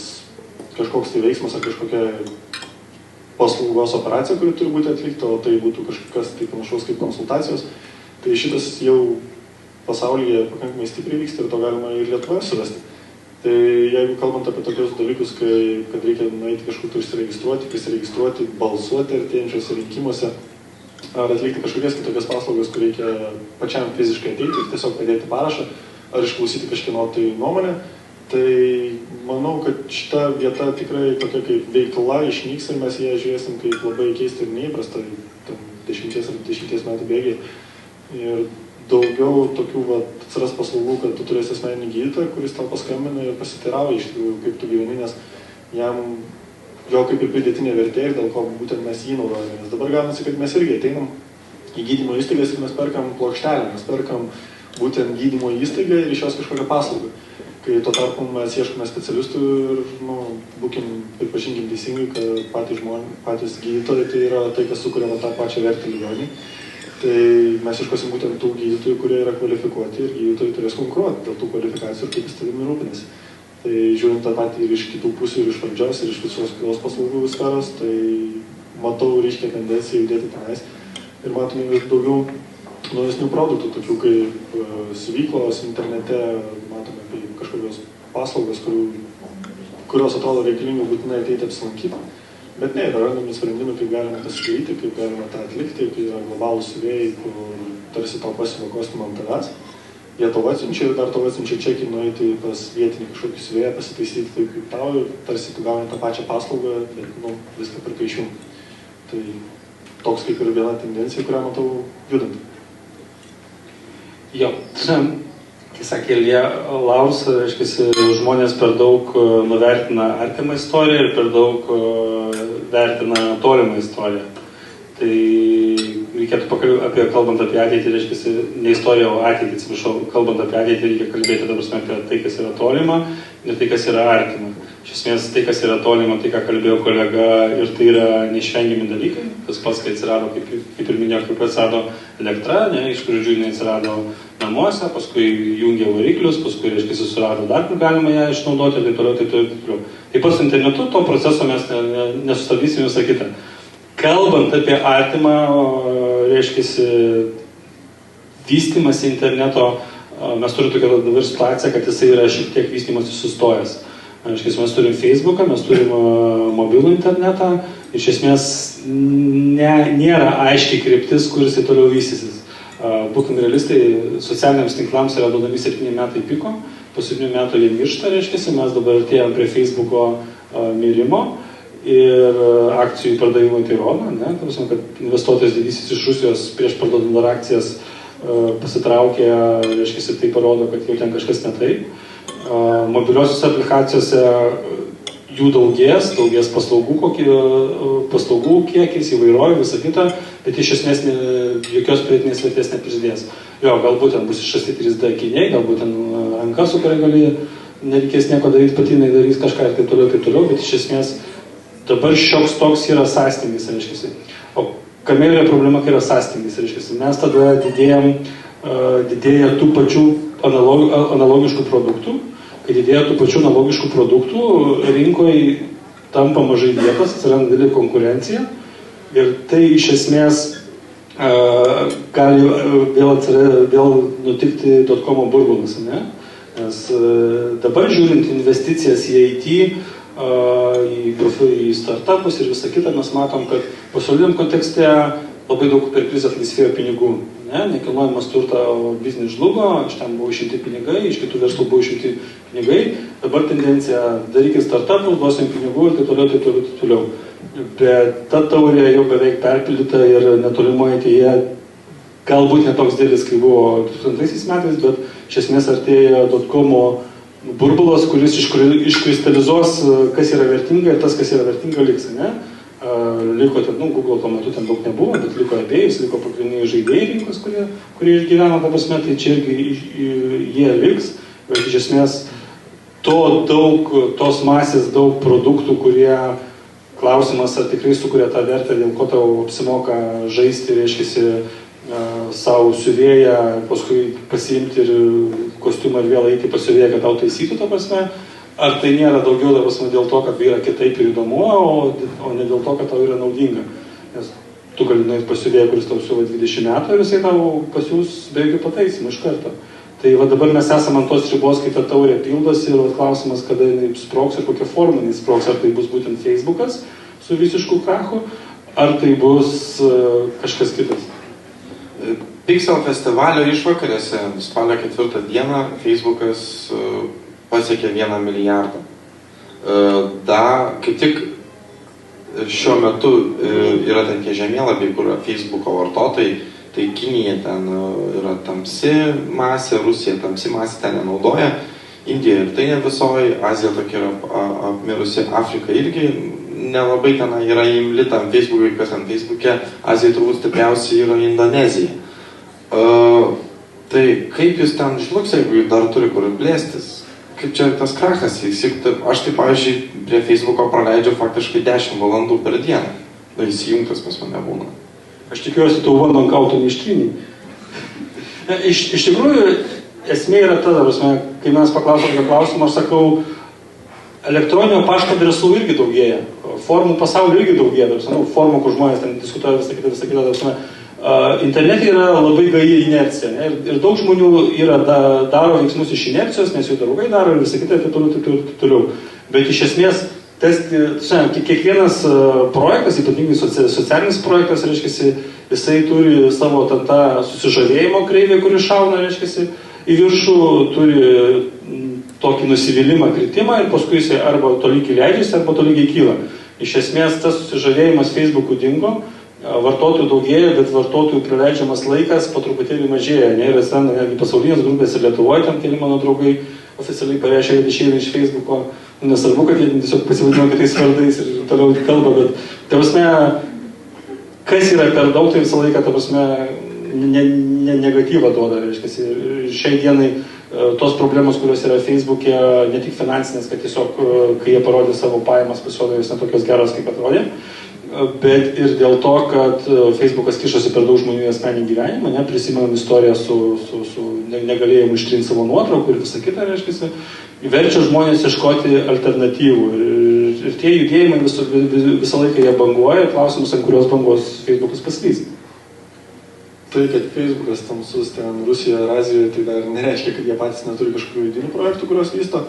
kažkoks tai veiksmas ar kažkokia paslaugos operacija, kuri turi būti atlikta, o tai būtų kažkas tai panašaus kaip konsultacijos, tai šitas jau pasaulyje pakankamai stipriai vyksta ir to galima ir Lietuvoje surasti. Tai jeigu kalbant apie tokius dalykus, kad reikia nueiti kažkur tai prisiregistruoti, balsuoti artėjančiuose rinkimuose, ar atlikti kažkokias kitokias paslaugas, kur reikia pačiam fiziškai ateiti ir tiesiog padėti parašą, ar išklausyti kažkieno tai nuomonę, tai manau, kad šita vieta tikrai tokia kaip veikla išnyks ir mes ją žiūrėsim kaip labai keistą ir neįprastą 10 ar 20 metų bėgiai. Ir daugiau tokių atsiras paslaugų, kad tu turėsi asmeninį gydytoją, kuris tau paskambina ir pasiteirauja iš tikrųjų, kaip tu gyveni, nes jam jo kaip ir pridėtinė vertė ir dėl ko būtent mes jį naudojame. Nes dabar gaunasi, kad mes irgi ateinam į gydymo įstaigas ir mes perkam plokštelę, mes perkam būtent gydymo įstaigą ir iš jos kažkokią paslaugą. Kai tuo tarpu mes ieškome specialistų ir, būkim, pripažinkim teisingai, kad patys gydytojai tai yra tai, kas sukuria tą pačią vertę ligoninei. Tai mes ieškosim būtent tų gydytojų, kurie yra kvalifikuoti ir gydytojai turės konkuruoti dėl tų kvalifikacijų ir kaip jis tavimi rūpinasi. Tai žiūrint tą patį ir iš kitų pusių, ir iš valdžios, ir iš visos kitos paslaugų sferos, tai matau ryškią tendenciją judėti tenais. Ir matome vis daugiau naujesnių produktų, tokių kaip siuvyklos internete, matome kaip kažkokios paslaugos, kurios atrodo reikalinga būtinai ateiti apsilankyti. Bet ne, yra randami sprendimai, kaip galima pasidaryti, kaip galima tą atlikti, kai yra globalūs siuvėjai, kur tarsi tau pasiūlo kostiumą ant tavęs. Jie tau atsiunčia ir dar tau atsiunčia čekį nueiti pas vietinį kažkokį siuvėją, pasitaisyti taip kaip tau ir tarsi tu gauni tą pačią paslaugą, bet viską pirkai iš jų. Tai toks kaip ir viena tendencija, kurią matau judant. Jo, kai sakė Ilja Laurs, reiškia, žmonės per daug nuvertina artimą istoriją ir per daug vertina tolimą istoriją. Tai reikėtų kalbant apie ateitį, reiškia, ne istoriją, o ateitį, atsiprašau, kalbant apie ateitį reikia kalbėti dabar apie tai, kas yra tolima ir tai, kas yra artima. Iš esmės, tai, kas yra tolima, tai, ką kalbėjo kolega, ir tai yra neišvengiami dalykai. Tas pats, kai atsirado, kaip ir minėjau, kaip atsirado elektra, iš pradžių jinai atsirado namuose, paskui jungė variklius, paskui, reiškia, surado dar, kur galima ją išnaudoti ir taip toliau. Taip pat su internetu to proceso mes nesustabdysime visą kitą. Kalbant apie artimą, reiškia, vystymąsi interneto, mes turime tokią dabar situaciją, kad jisai yra šiek tiek vystymosi sustojęs. Mes turim Facebooką, mes turim mobilų internetą, iš esmės nėra aiškiai kryptis, kur jisai toliau vystysis. Būkim realistai, socialiniams tinklams yra duodami 7 metai piko, po 7 metų jie miršta, mes dabar artėjom prie Facebooko mirimo ir akcijų pardavimo tai rodo, kad investuotojas didysis iš Rusijos prieš parduodant akcijas pasitraukė, tai parodo, kad jau ten kažkas ne taip. Mobiliosios aplikacijose jų daugės paslaugų kiekis, įvairovė, visą kitą, bet iš esmės jokios pridėtinės vertės neprisidės. Jo, galbūt ten bus išrasti 3D akiniai, galbūt ten ranka, su kuria nereikės nieko daryti, patinai darys kažką ir taip toliau, bet iš esmės dabar šioks toks yra sąstingis, reiškiasi. O kame yra problema, kai yra sąstingis, reiškiasi. Mes tada didėja tų pačių analogiškų produktų. Kai didėja tų pačių analogiškų produktų, rinkoje tampa mažai vietos, atsiranda didelė konkurencija ir tai iš esmės gali vėl nutikti .com burbulas, ne? Nes dabar žiūrint investicijas į IT, į startupus ir visą kitą, mes matom, kad pasauliniam kontekste labai daug per krizę laisvėjo pinigų. Nekilnojamas turto biznis žlugo, iš ten buvo išimti pinigai, iš kitų verslų buvo išimti pinigai. Dabar tendencija darykit startupus, duosim pinigų ir taip toliau. Bet ta taurė jau beveik perpildyta ir netolimoje ateityje galbūt netoks didelis, kai buvo 2000 metais, bet iš esmės artėja .com burbulas, kuris iškristalizuos, kas yra vertinga ir tas, kas yra vertinga, liks, ne? Liko ten, Google tuo metu ten daug nebuvo, bet liko ebėjus, liko pagrindiniai žaidėjai rinkos, kurie išgyveno, ta prasme, tai čia irgi jie liks, bet iš esmės tos masės daug produktų, kurie klausimas, ar tikrai sukuria tą vertę, dėl ko tau apsimoka žaisti, reiškiasi, savo siuvėją, paskui pasiimti ir kostiumą ir vėl eiti pasiuvėją, kad tau taisytų, ta prasme, ar tai nėra daugiau, ta prasme, dėl to, kad yra kitaip ir įdomu, o ne dėl to, kad tau yra naudinga. Nes tu gali nueiti pasiuvėją, kuris tau siuva 20 metų ir jisai tau pasiūs be jokių pataisymų iš karto. Tai va dabar mes esame ant tos ribos, kai ta taurė pildosi ir klausimas, kada jinai sprogs ir kokia forma jinai sprogs, ar tai bus būtent Facebookas su visišku krachu, ar tai bus kažkas kitas. Pixel festivalio išvakarėse spalio 4 dieną Facebookas pasiekė 1 milijardą. Kaip tik šiuo metu yra ten tie žemėlapiai, kur Facebooko vartotojai, tai Kinija ten yra tamsi masė, Rusija tamsi masė ten nenaudoja, Indija ir tai ne visoji, Azija tokia yra apmirusi, Afrika irgi nelabai ten yra imli tam Facebook'ui, kas ant Facebook'e, Azija turbūt stipriausiai yra Indonezija. Tai kaip jis ten žlugs, jeigu dar turi kur plėstis? Kaip čia tas krachas įsikti? Aš tai, pavyzdžiui, prie Facebooko praleidžiu faktiškai 10 valandų per dieną. Įsijungtas pas mane būna. Aš tikiuosi, tu vandon kautų neištryniai. Iš tikrųjų, esmė yra ta, kai mes paklausom apie klausimą, aš sakau, elektroninio pašto adresų irgi daugėja. Formų pasaulio irgi daugėja. Formų, kur žmonės ten diskutuoja visą kitą. Internete yra labai gaji inercija, ne? Ir daug žmonių daro veiksmus iš inercijos, nes jų draugai daro ir visą kitą ir taip toliau. Bet iš esmės, kiekvienas projektas, ypatingai socialinis projektas, reiškiasi, jisai turi savo tą susižavėjimo kreivę, kuri šauna, reiškiasi, į viršų, turi tokį nusivylimą, kritimą ir paskui jisai arba tolygiai leidžiasi, arba tolygiai kyla. Iš esmės, tas susižavėjimas Facebook'u dingo, vartotojų daugėja, bet vartotojų prileidžiamas laikas po truputėlį mažėja, ne, ir atsiranda netgi pasaulinės grupės ir Lietuvoje, ten keli mano draugai oficialiai pareiškė, kad išeina iš Facebook'o, nesvarbu, kad jie tiesiog pasivadino kitais vardais ir toliau kalba, bet, ta prasme, kas yra per daug, tai visą laiką, ta prasme, negatyvą duoda, reiškia, ir šiai dienai tos problemos, kurios yra Facebook'e, ne tik finansinės, kad tiesiog, kai jie parodė savo pajamas, pasirodo, jos netokios geros, kaip atrodė, bet ir dėl to, kad Facebookas kišosi per daug žmonių į asmeninį gyvenimą, ne, prisimenam istoriją su negalėjimu ištrinti savo nuotraukų ir visą kitą, reiškia, verčia žmonės ieškoti alternatyvų. Ir tie judėjimai visą laiką jie banguoja, klausimus, ant kurios bangos Facebookas paslys. tai, kad Facebookas tamsus ten Rusijoje ir Azijoje, tai dar nereiškia, kad jie patys neturi kažkokių vidinių projektų, kuriuos vysto.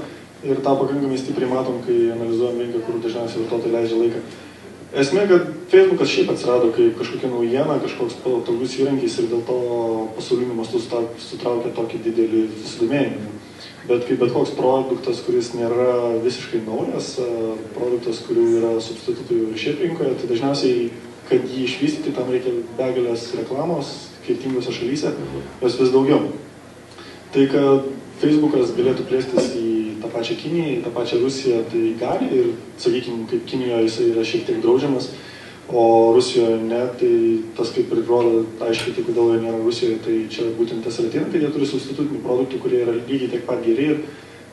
Ir tą pakankamai stipriai matom, kai analizuojam rinką, kur dažniausiai vartotojai leidžia laiką. Esmė, kad Facebookas šiaip atsirado kaip kažkokia naujiena, kažkoks patogus įrankis ir dėl to pasauliniu mastu sutraukia tokį didelį susidomėjimą. Bet kaip bet koks produktas, kuris nėra visiškai naujas, produktas, kurių yra substitutų ir šiaip rinkoje, tai dažniausiai, kad jį išvystyti, tam reikia begalės reklamos skirtingose šalyse, jos vis daugiau. Tai, kad Facebookas galėtų plėstis į tą pačią Kiniją, į tą pačią Rusiją, tai gali ir, sakykime, kaip Kinijoje jisai yra šiek tiek draudžiamas, o Rusijoje ne, tai tas kaip ir rodo aiškiai, tai kodėl jie nėra Rusijoje, tai čia būtent tas ir ateina, kad jie turi substitutinių produktų, kurie yra lygiai tiek pat geri ir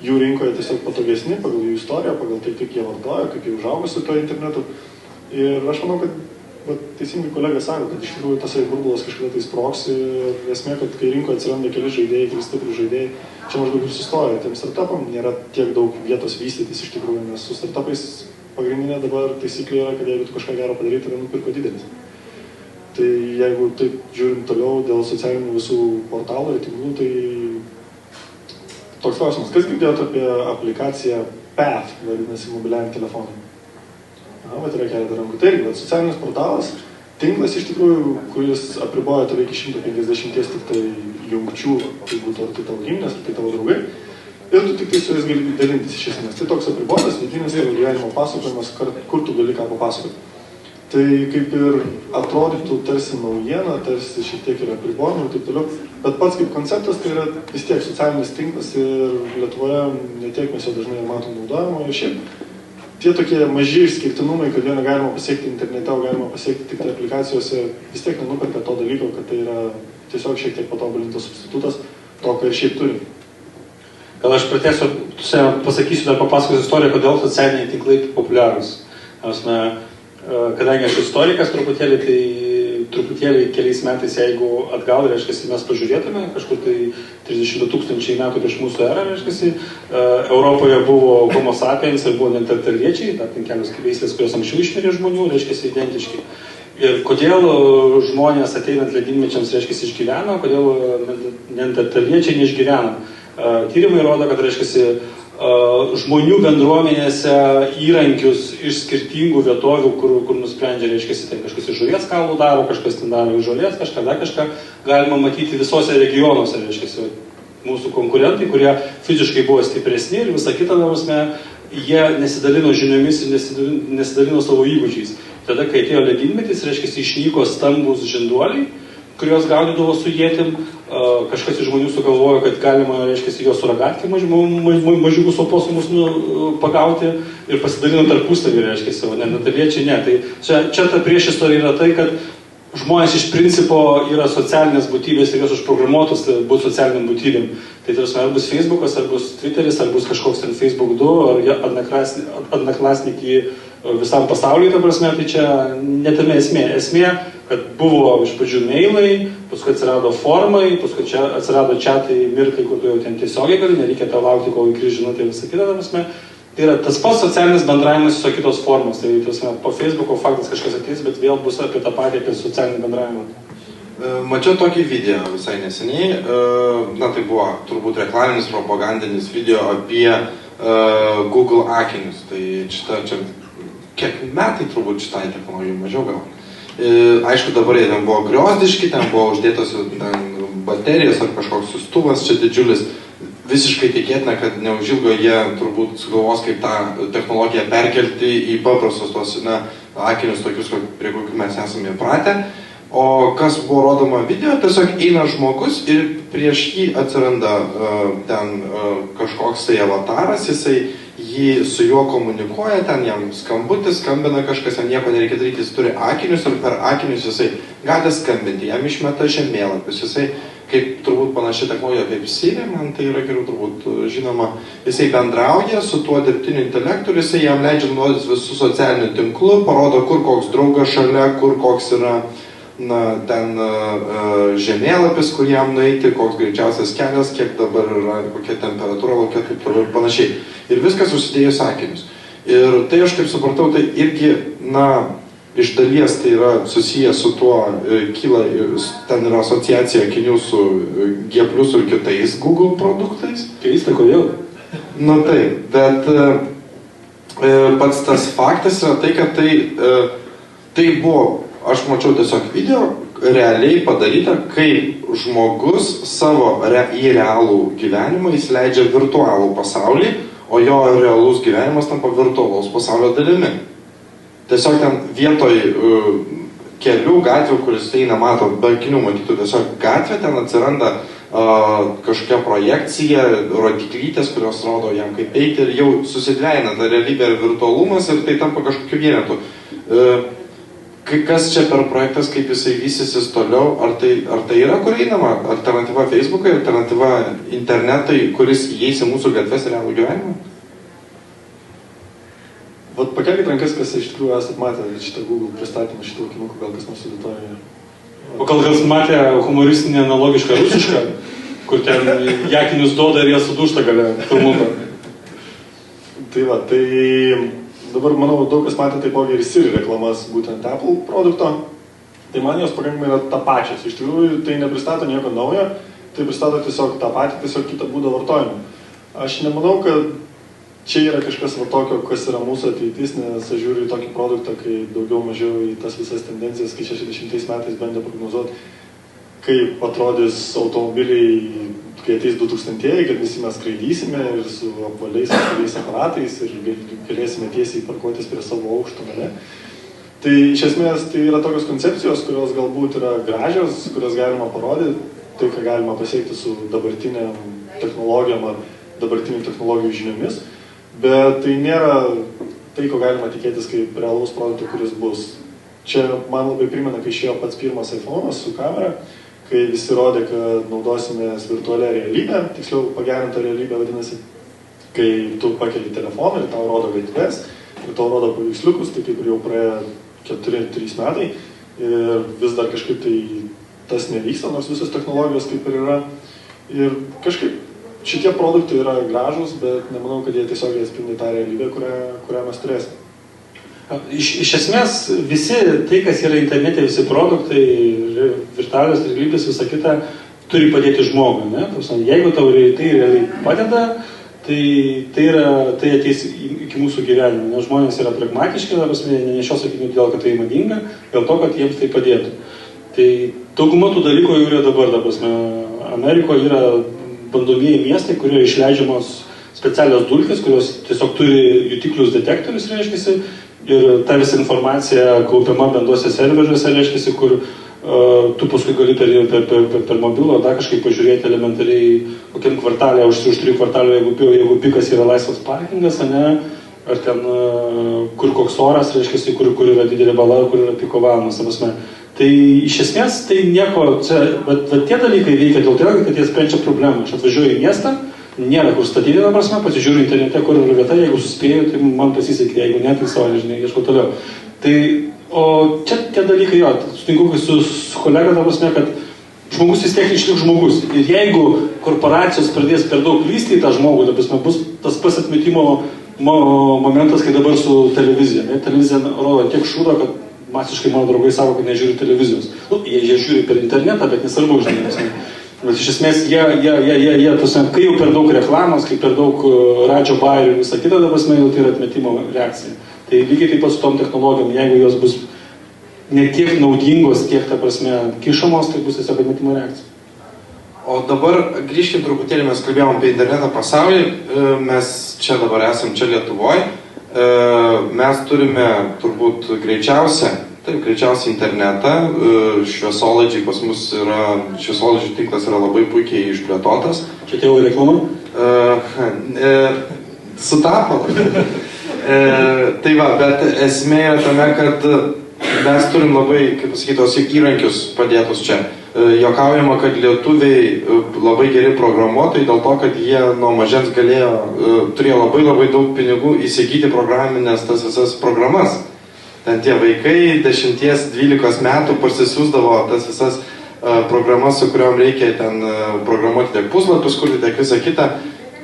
jų rinkoje tiesiog patogesni pagal jų istoriją, pagal tai, kaip jie vartoja, kaip jie užaugo su tuo internetu. Ir aš manau, kad teisingai kolega sako, kad iš tikrųjų tas burbulas kažkada tai sprogs ir esmė, kad kai rinkoje atsiranda keli žaidėjai, keli stiprūs žaidėjai, čia maždaug ir sustoja. Tiem startupam nėra tiek daug vietos vystytis iš tikrųjų, nes su startupais pagrindinė dabar taisyklė yra, kad jeigu tu kažką gero padaryti, tai nupirko didelis. Tai jeigu taip žiūrint toliau dėl socialinių visų portalų ir tinklų, tai toks klausimas, kas girdėjote apie aplikaciją Path, vadinasi mobiliajam telefonui? Bet yra keletą rankų. Tai irgi, socialinis portalas, tinklas iš tikrųjų, kuris apriboja tave iki 150 tik tai jungčių, tai būtų ar tai tavo giminės, ar tai tavo draugai, ir tu tik tai su jais gali dalintis iš esmės. Tai toks apribotas, vidinis tavo gyvenimo pasakojimas, kur tu gali ką papasakoti. Tai kaip ir atrodytų tarsi naujiena, tarsi šiek tiek yra apribojimai ir taip toliau, bet pats kaip konceptas tai yra vis tiek socialinis tinklas ir Lietuvoje netiek mes jo dažnai matom naudojimo ir šiaip. Tie tokie maži išskirtinumai, kad vieną galima pasiekti internete, o galima pasiekti tik tai aplikacijose, vis tiek nenuperka to dalyko, kad tai yra tiesiog šiek tiek patobulintas substitutas to, ką ir šiaip turim. Gal aš pratęsiu, pasakysiu dar papasakosiu istoriją, kodėl socialiniai tinklai populiarūs. Kadangi aš istorikas truputėlį, tai truputėlį keliais metais, jeigu atgal, reiškia, mes pažiūrėtume, kažkur tai 32 000 metų prieš mūsų erą, reiškia, Europoje buvo homo sapiens ir buvo neandertaliečiai, tarkim kelios veislės, kurios anksčiau išmirė žmonių, reiškia, identiški. Ir kodėl žmonės ateinant ledynmečiams, reiškia, išgyveno, kodėl neandertaliečiai neišgyveno. Tyrimai rodo, kad, reiškia, žmonių bendruomenėse įrankius iš skirtingų vietovių, kur nusprendžia, reiškia, tai kažkas iš žuvies kaulų daro, kažkas ten daro iš žolės, kažką galima matyti visose regionuose, reiškia, mūsų konkurentai, kurie fiziškai buvo stipresni ir visą kitą, jie nesidalino žiniomis ir nesidalino savo įgūdžiais. Tada, kai atėjo ledynmetis, reiškia, išnyko stambus žinduoliai, kuriuos gaudydavo su ietim, kažkas iš žmonių sugalvojo, kad galima, reiškia, juos suragatki mažiukus oposumus pagauti ir pasidalino tarpusavį, reiškia, neandertaliečiai ne. Tai čia ta priešistorija yra tai, kad žmonės iš principo yra socialinės būtybės ir jos užprogramuotos būti socialiniam būtybėm. Tai ar bus Facebookas, ar bus Twitteris, ar bus kažkoks ten Facebook 2, ar adnaklasniki visam pasauliui, tai čia netame esmė. Esmė, kad buvo iš pradžių mailai, paskui atsirado formai, paskui čia atsirado chatai, mirkai, kur tu jau ten tiesiogiai gali, nereikia tau laukti, kol įkris žinutė ir visą kitą. Tai yra tas pats socialinis bendravimas su kitos formos. Tai po Facebooko faktas kažkas ateis, bet vėl bus apie tą patį, apie socialinį bendravimą. Mačiau tokį video visai neseniai, tai buvo turbūt reklaminis, propagandinis video apie Google akinius. Tai čia kiek metai turbūt šitai technologijai mažiau gal. Aišku, dabar jie ten buvo griozdiški, ten buvo uždėtos baterijos ar kažkoks siųstuvas, čia didžiulis. Visiškai tikėtina, kad neužilgo jie turbūt sugalvos, kaip tą technologiją perkelti į paprastus tos akinius tokius, prie kokių mes esame įpratę. O kas buvo rodoma video, tiesiog eina žmogus ir prieš jį atsiranda ten kažkoks tai avataras, jisai jį su juo komunikuoja, ten jam skambutis, skambina kažkas, jam nieko nereikia daryti, jis turi akinius ir per akinius jisai gali skambinti, jam išmeta žemėlapius, jisai kaip turbūt panaši technologija kaip Siri, man tai yra geriau turbūt žinoma, jisai bendrauja su tuo dirbtiniu intelektu ir jisai jam leidžia naudotis visų socialinių tinklų, parodo, kur koks draugas šalia, kur koks yra ten žemėlapis, kur jam nueiti, koks greičiausias kelias, kiek dabar yra, kokia temperatūra, kokia taip toliau ir panašiai. Ir viskas užsidėjus akinius. Ir tai aš kaip supratau, tai irgi, iš dalies tai yra susiję su tuo, kyla, ten yra asociacija akinių su G+ ir kitais Google produktais. Keista, kodėl? Na taip, bet pats tas faktas yra tai, kad tai buvo, aš mačiau tiesiog video, realiai padaryta, kaip žmogus savo į realų gyvenimą įsileidžia virtualų pasaulį, o jo realus gyvenimas tampa virtualaus pasaulio dalimi. Tiesiog ten vietoj kelių gatvių, kuris eina, mato, be akinių matytų tiesiog gatvė, ten atsiranda kažkokia projekcija, rodiklytės, kurios rodo jam kaip eiti ir jau susidveina ta realybė ir virtualumas ir tai tampa kažkokiu vienetu. Kas čia per projektas, kaip jisai vystysis toliau, ar tai yra kur einama? Alternatyva Facebook'ai, alternatyva internetui, kuris įeis į mūsų gatves realų gyvenimą? Vat pakelkit rankas, kas iš tikrųjų esat matę šitą Google pristatymą, šitą aukinukų, gal kas mūsų auditorijoje. O gal kas matė humoristinį analogišką rusišką, kur ten jakinius duoda ir jie sudūžta gale filmuką? Tai va, tai dabar, manau, daug kas matė taipogi ir Siri reklamas būtent Apple produkto. Tai man jos pakankamai yra tapačios. Iš tikrųjų, tai nepristato nieko naujo, tai pristato tiesiog tą patį, tiesiog kitą būdą vartojimo. Aš nemanau, kad čia yra kažkas va tokio, kas yra mūsų ateitis, nes aš žiūriu į tokį produktą, kai daugiau mažiau į tas visas tendencijas, kai 60 metais bandė prognozuoti, kaip atrodys automobiliai, kai ateis 2000-ieji, kad visi mes skraidysime ir su apvaliais aparatais ir galėsime tiesiai parkuotis prie savo aukštumą. Tai iš esmės tai yra tokios koncepcijos, kurios galbūt yra gražios, kurias galima parodyti, tai ką galima pasiekti su dabartiniam technologijom ar dabartinių technologijų žiniomis, bet tai nėra tai, ko galima tikėtis kaip realaus produkto, kuris bus. Čia man labai primena, kai išėjo pats pirmas iPhone'as su kamera, kai visi rodė, kad naudosime virtualią realybę, tiksliau pagerinta realybė vadinasi, kai tu pakeli telefoną ir tau rodo gatves, ir tau rodo paveiksliukus, tai kaip ir jau praėjo 4-3 metai ir vis dar kažkaip tai tas nevyksta, nors visos technologijos kaip ir yra. Ir kažkaip šitie produktai yra gražus, bet nemanau, kad jie tiesiog atspindi tą realybę, kurią mes turėsime. Iš esmės, visi tai, kas yra internete, visi produktai, virtualios realybės, visa kita, turi padėti žmogui. Ne? Jeigu tau tai realiai padeda, tai ateis iki mūsų gyvenimo. Nes žmonės yra pragmatiški, nenešios akinių dėl, kad tai madinga, dėl to, kad jiems tai padėtų. Tai dauguma tų dalykų jau yra dabar. Amerikoje yra bandomieji miestai, kurie išleidžiamos specialios dulkės, kurios tiesiog turi jutiklius detektorius, reiškiasi, ir ta visa informacija kaupiama bendruose serveriuose, reiškiasi, kur tu paskui gali per mobilą dar kažkaip pažiūrėti elementariai, kokiam kvartalė, už 3 kvartalių, jeigu pikas yra laisvas parkingas, ar ten kur koks oras, reiškiasi, kur yra didelė bala, kur yra piko valandas. Tai iš esmės tai nieko, bet tie dalykai veikia dėl to, kad jie sprendžia problemą. Aš atvažiuoju į miestą, nėra kur statyti, pasižiūriu internete, kur yra vieta, jeigu suspėju, tai man pasisekė, jeigu ne, tai savo, žinai, ieškau toliau. Tai, o čia tie dalykai, jo, sutinku su kolega, kad žmogus vis tiek išliks žmogus. Ir jeigu korporacijos pradės per daug lysti į tą žmogų, bus tas pas atmetimo momentas, kai dabar su televizija. Televizija rodo tiek šūdo, kad masiškai mano draugai sako, kad nežiūri televizijos. Jie žiūri per internetą, bet nesvarbu, žinai. Bet iš esmės, kai jau per daug reklamos, kai per daug radžio bairių ir visą kitą, jau tai yra atmetimo reakcija. Tai lygiai taip pat su tom technologijom, jeigu jos bus ne tiek naudingos, tiek, kišamos, tai bus tiesiog atmetimo reakcija. O dabar grįžkim truputėlį, mes kalbėjom apie interneto pasaulį, mes čia dabar esam čia Lietuvoje. Mes turime turbūt greičiausiai internetą, šviesolaidžiai pas mus yra, šviesolaidžių tinklas yra labai puikiai išplėtotas. Čia tėvų reklama? Sutapo. Tai va, bet esmė yra tame, kad mes turim labai, kaip pasakyti, įrankius padėtus čia. Jokaujama, kad lietuviai labai geri programuotojai dėl to, kad jie nuo mažens turėjo labai daug pinigų įsigyti programinės tas visas programas. Ten tie vaikai 10-12 metų parsisiųsdavo tas visas programas, su kuriuom reikia ten programuoti tiek puslapius, kurti tiek visą kitą.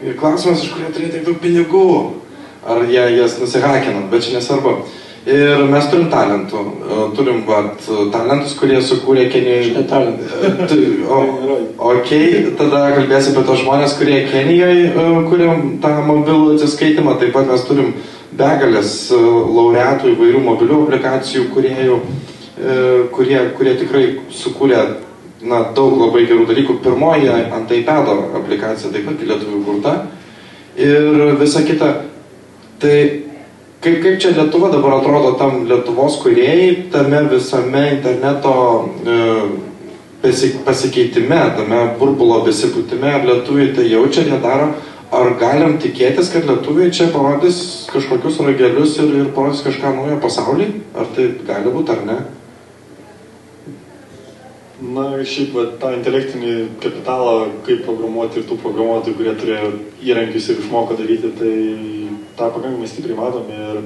Ir klausimas, iš kurio turėjo tiek daug pinigų. Ar jie jas nusihakinant, bet čia nesvarbu. Ir mes turim talentų. Turim talentus, kurie sukūrė Kenijoje. Štai talentas. Ok, tada kalbėsim apie tos žmonės, kurie Kenijoje kūrėm tą mobilų atsiskaitimą. Taip pat mes turim begalės laureatų įvairių mobilių aplikacijų kūrėjų, kurie tikrai sukūrė daug labai gerų dalykų. Pirmoji ant iPado aplikacija taip pat lietuvių kurta. Ir visa kita. Tai kaip čia Lietuva dabar atrodo tam Lietuvos kūrėjai, tame visame interneto pasikeitime, tame burbulo besipūtime, ar lietuviai tai jaučia, jie daro, ar galim tikėtis, kad lietuviai čia parodys kažkokius ragelius ir parodys kažką naujo pasaulyje? Ar tai gali būti, ar ne? Na, šiaip tą intelektinį kapitalą, kaip programuoti ir tų programuotojų, kurie turėjo įrankius ir išmoko daryti, tai tą pakankamai stipriai matom. Ir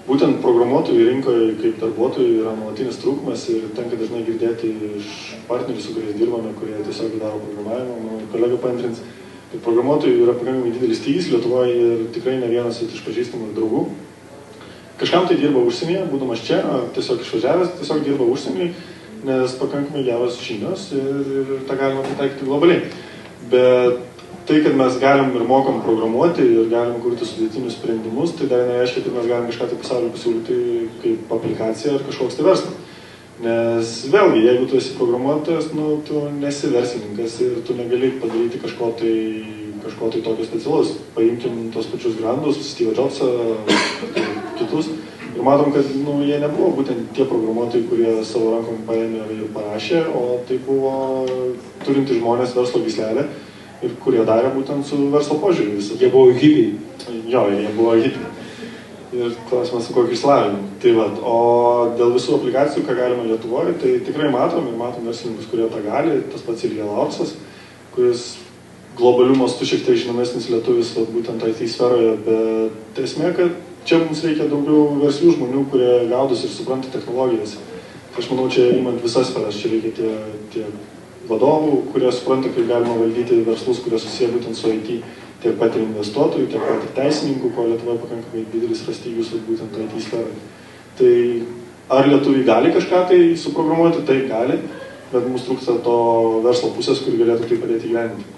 būtent programuotojų rinkoje kaip darbuotojų yra nuolatinis trūkumas ir tenka dažnai girdėti iš partnerių, su kuriais dirbame, kurie tiesiog daro programavimą. Kolega paantrins, kad programuotojų yra pakankamai didelis stygius Lietuvoje ir tikrai ne vienas iš pažįstamų draugų. Kažkam tai dirba užsienyje, būdamas čia, tiesiog išvažiavęs, tiesiog dirba užsienyje, nes pakankamai geros žinios ir tą galima pritaikyti globaliai. Bet tai, kad mes galim ir mokam programuoti ir galim kurti sudėtinius sprendimus, tai dar nereiškia, kad mes galim kažką tai pasaulyje pasiūlyti kaip aplikaciją ar kažkoks tai verslas. Nes vėlgi, jeigu tu esi programuotojas, tu nesi verslininkas ir tu negali padaryti kažko tai tokio specialaus. Paimkim tos pačius grandus, Steve Jobsą, kitus. Ir matom, kad jie nebuvo būtent tie programuotojai, kurie savo rankom paėmė ir parašė, o tai buvo turinti žmonės verslo gyslelę ir kurie darė būtent su verslo požiūriu visą. Jie buvo hipiai. Jo, jie buvo hipiai. Ir klausimas su kokiu išsilavinimu. Tai o dėl visų aplikacijų, ką galime Lietuvoje, tai tikrai matom verslininkus, kurie tą gali. Tas pats Ilja Laursas, kuris globaliu mastu šiek tiek žinomesnis lietuvis būtent IT sferoje, bet esmė, kad čia mums reikia daugiau verslių žmonių, kurie gaudosi ir supranta technologijas. Aš manau, čia imant visas sferas, čia reikia tiek vadovų, kurie supranta, kaip galima valdyti verslus, kurie susiję būtent su IT, tiek pat ir investuotojų, tiek pat ir teisininkų, ko Lietuvoje pakankamai didelis yra stygius būtent IT sferai. Tai ar lietuviai gali kažką tai suprogramuoti? Tai gali, bet mums trūksta to verslo pusės, kuri galėtų tai padėti gyventi.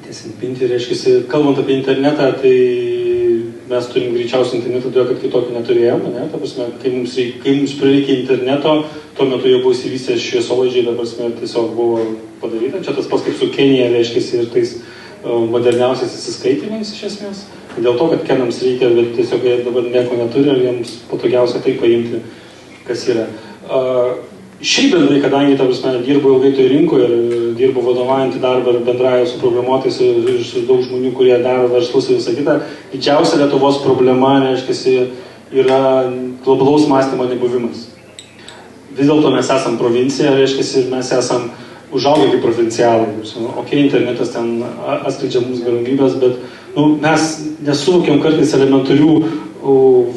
Tiesinpinti, reiškia, kalbant apie internetą, tai mes turim greičiausiai internetą, todėl kad kitokį neturėjome, ne? Ta prasme, kai mums prireikė interneto, tuo metu jau buvo įsivystęs šviesolaidžiai, ta prasme, tiesiog buvo padaryta. Čia tas pats kaip su Kenija, reiškia, ir tais moderniausiais įsiskaitimais iš esmės. Dėl to, kad kenams reikia, bet tiesiog jie dabar nieko neturi ir jiems patogiausia tai paimti, kas yra. Šiaip bendrai, kadangi, ta prasme, dirbu ilgai toj rinkoje ir dirbu vadovaujantį darbą ir bendrauju su programuotojais ir su daug žmonių, kurie daro verslus ir visą kitą, didžiausia Lietuvos problema, reiškia, yra globalaus mąstymo nebuvimas. Vis dėlto mes esam provincija, reiškia, ir mes esam užaugę kaip provincialai. Ok, internetas ten atskleidžia mums galimybės, bet mes nesuvokiam kartais elementarių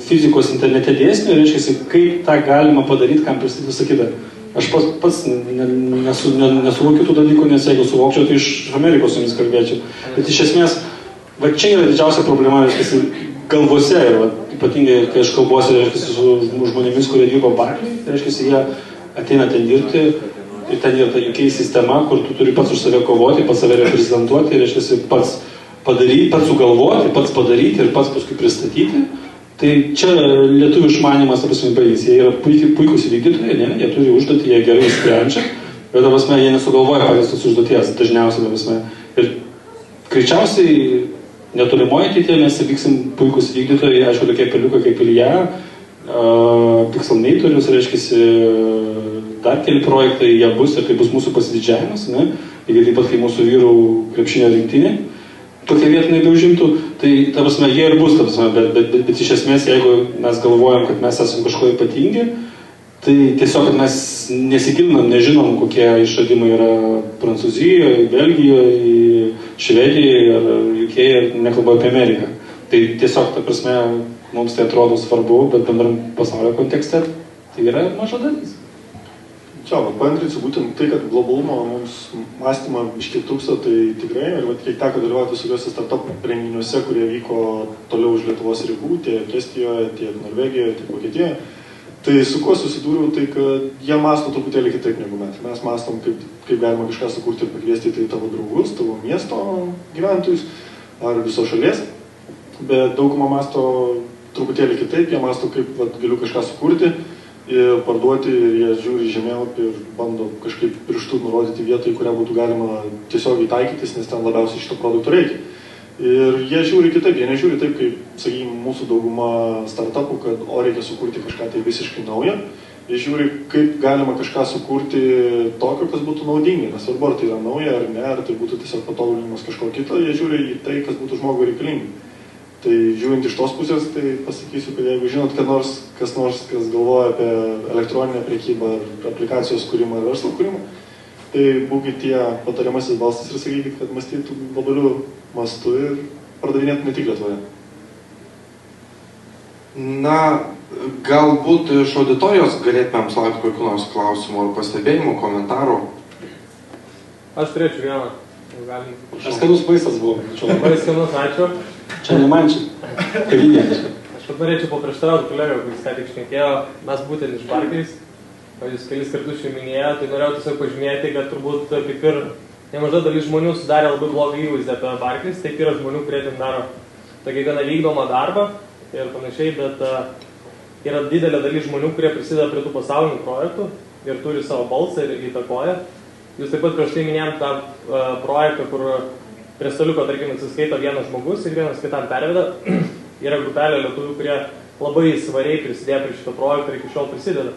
fizikos internete dėsnių, reiškia, kaip tą galima padaryti, kam pristatyti visą kitą. Aš pats nesuvokiu tų dalykų, nes jeigu suvokčiau, tai iš Amerikos su jumis kalbėčiau. Bet iš esmės, va čia yra didžiausia problema, reiškia, galvose ir ypatingai, kai aš kalbuosi, reiškia, su žmonėmis, kurie dirba Barclay, reiškia, jie ateina ten dirbti ir ten yra ta UK sistema, kur tu turi pats už save kovoti, pats save reprezentuoti, reiškia, pats padaryti, pats sugalvoti, pats padaryti ir pats paskui pristatyti. Tai čia lietuvių išmanimas, prasme, pavyzdys, jie yra puikūs vykdytojai, ne? Jie turi užduotį, jie gerai sprendžia, bet, prasme, jie nesugalvoja patys tos užduoties, dažniausiai, prasme. Ir greičiausiai netolimoje ateityje mes vyksim puikūs vykdytojai, aišku, tokie peliukai kaip Ilja, Pixelmatorius, reiškia, dar keli projektai, jie bus ir tai bus mūsų pasididžiavimas, ne? Lygiai taip pat, kai mūsų vyrų krepšinio rinktinė tokie vietinai daužimtų, tai, ta prasme, jie ir bus, ta prasme, bet iš esmės, jeigu mes galvojam, kad mes esame kažko ypatingi, tai tiesiog, kad mes nesigilinam, nežinom, kokie išradimai yra Prancūzijoje, Belgijoje, Švedijoje ar UK, nekalbu apie Ameriką. Tai tiesiog, ta prasme, mums tai atrodo svarbu, bet bendram pasaulio kontekste tai yra maža dalis. Paantrinsiu būtent tai, kad globalumo mums mąstymą iškiek trūksta, tai tikrai. Ir kiek teko dalyvauti visokiuose startup renginiuose, kurie vyko toliau už Lietuvos ribų, tiek Estijoje, tiek Norvegijoje, tiek Vokietijoje. Tai su kuo susidūriau, tai kad jie mąsto truputėlį kitaip negu mes. Mes mąstom, kaip galima kažką sukurti ir pakviesti tai tavo draugus, tavo miesto gyventojus ar viso šalies. Bet dauguma mąsto truputėlį kitaip, jie mąsto, kaip galiu kažką sukurti ir parduoti, ir jie žiūri žemėlapį ir bando kažkaip pirštų nurodyti vietą, į kurią būtų galima tiesiogiai taikytis, nes ten labiausiai šito produkto reikia. Ir jie žiūri kitaip, jie nežiūri taip, kaip, sakykime, mūsų dauguma startupų, kad reikia sukurti kažką tai visiškai naują. Jie žiūri, kaip galima kažką sukurti tokio, kas būtų naudinga, nesvarbu, ar tai yra nauja ar ne, ar tai būtų tiesiog patobulinimas kažko kito, jie žiūri į tai, kas būtų žmogui reikalinga. Tai žiūrint iš tos pusės, tai pasakysiu, kad jeigu žinot, kas galvoja apie elektroninę prekybą ar aplikacijos kūrimą ar verslo kūrimą, tai būkit tie patariamasis balsas ir sakykit, kad mąstytų globaliu mastu ir pardavinėtų ne tik Lietuvoje. Na, galbūt iš auditorijos galėtumėm sulaukti kokių nors klausimų ar pastebėjimų, komentarų. Aš turėčiau vieną. Aš skanus maistas buvo. Labai skanus, ačiū. Čia ne man čia. Kavinė. Aš pat norėčiau paprieštarauti kolegą, kuris ką tik šnekėjo, mes būtent iš Barclays, o jūs kelis kartus jau minėjo, tai norėjau tiesiog pažymėti, kad turbūt kaip ir nemaža dalis žmonių sudarė labai blogą įvaizdį apie Barclays, taip yra žmonių, kurie ten daro tokį gana vykdomą darbą ir panašiai, bet yra didelė dalis žmonių, kurie prisideda prie tų pasaulinių projektų ir turi savo balsą ir įtakoja. Jūs taip pat prieš tai minėjom tą projektą, kur prie staliuko, tarkim, atsiskaito vienas žmogus ir vienas kitam perveda. Yra grupelė lietuvių, kurie labai svariai prisidėjo prie šito projekto ir iki šiol prisideda.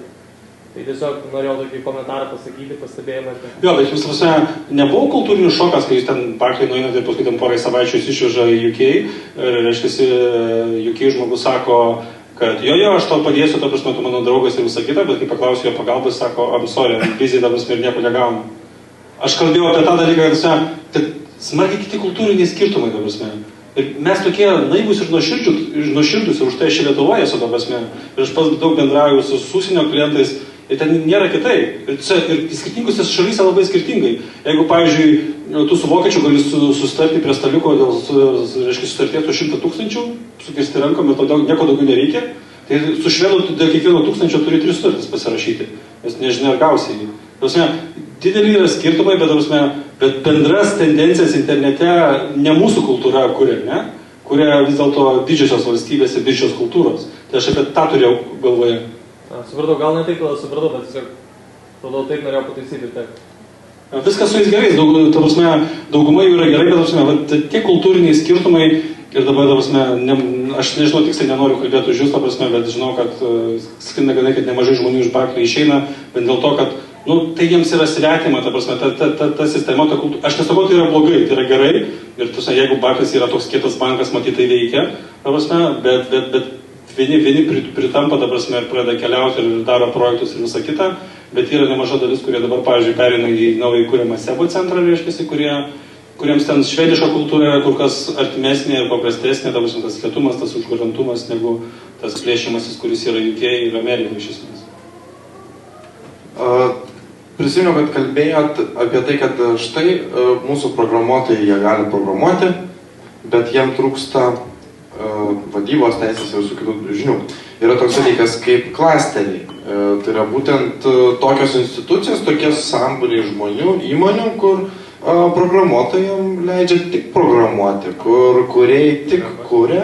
Tai tiesiog norėjau tokį komentarą pasakyti, pastebėjimą. Jo, bet jums nebuvo kultūrinis šokas, kai jūs ten Barclay nueinate ir paskui ten porai savaičių jūs išveža į UK. Reiškiasi, UK žmogus sako, kad jo, aš tau padėsiu, to prasme, tu mano draugas ir visą kitą, bet kai paklausiu jo pagalbos, sako, I'm sorry, busy, dabar ir nieko negaunu. Aš kalbėjau apie tą dalyką, kad smarkiai kiti kultūriniai skirtumai, ta prasme. Ir mes tokie naivūs ir nuoširdūs, ir už tai aš Lietuvoje esu, ta prasme. Ir aš pats daug bendrauju su užsienio klientais, ir ten nėra kitaip. Ir skirtingose šalyse labai skirtingai. Jeigu, pavyzdžiui, tu su vokiečiu gali susitarti prie staliuko dėl, reiškia, sutarties su 100 000, sukirsti rankom ir todėl nieko daugiau nereikia, tai su švedu dėl kiekvieno 1000 turi 3 sutartis pasirašyti, nes nežinia, ar gausiai. Dideliai yra skirtumai, bet bendras tendencijas internete ne mūsų kultūra kuria, ne? Kuria vis dėlto didžiosios valstybės ir didžiosios kultūros. Tai aš apie tą turėjau galvoje. Supratau, gal ne taip, supratau, bet tiesiog taip norėjau pataisyti ir taip. Viskas su jais gerai, dauguma jų yra gerai, bet tie kultūriniai skirtumai ir dabar, aš nežinau, tiksliai nenoriu kalbėti už jūs, bet žinau, kad sklinda ganai, kad nemažai žmonių iš Barclay išeina, bet dėl to, kad tai jiems yra svetima, ta sistema, ta kultūra. Aš nesakau, tai yra blogai, tai yra gerai. Ir jeigu Barclays yra toks kietas bankas, matyt, tai veikia, bet vieni pritampa, ir pradeda keliauti ir daro projektus ir visą kitą, bet yra nemaža dalis, kurie dabar, pavyzdžiui, perina į naują įkūrimą SEBO centrą, reiškiasi, kuriems ten švediška kultūra yra kur kas artimesnė ir paprastesnė, tas kietumas, tas užgarantumas, negu tas plėšimasis, kuris yra UK ir Amerika iš esmės. Prisimenu, kad kalbėjot apie tai, kad štai mūsų programuotojai jie gali programuoti, bet jiem trūksta vadybos teisės ir visų kitų žinių. Yra toks dalykas kaip klasteriai. Tai yra būtent tokios institucijos, tokie sambūriai žmonių, įmonių, kur programuotojams leidžia tik programuoti, kur kūrėjai tik kūrė,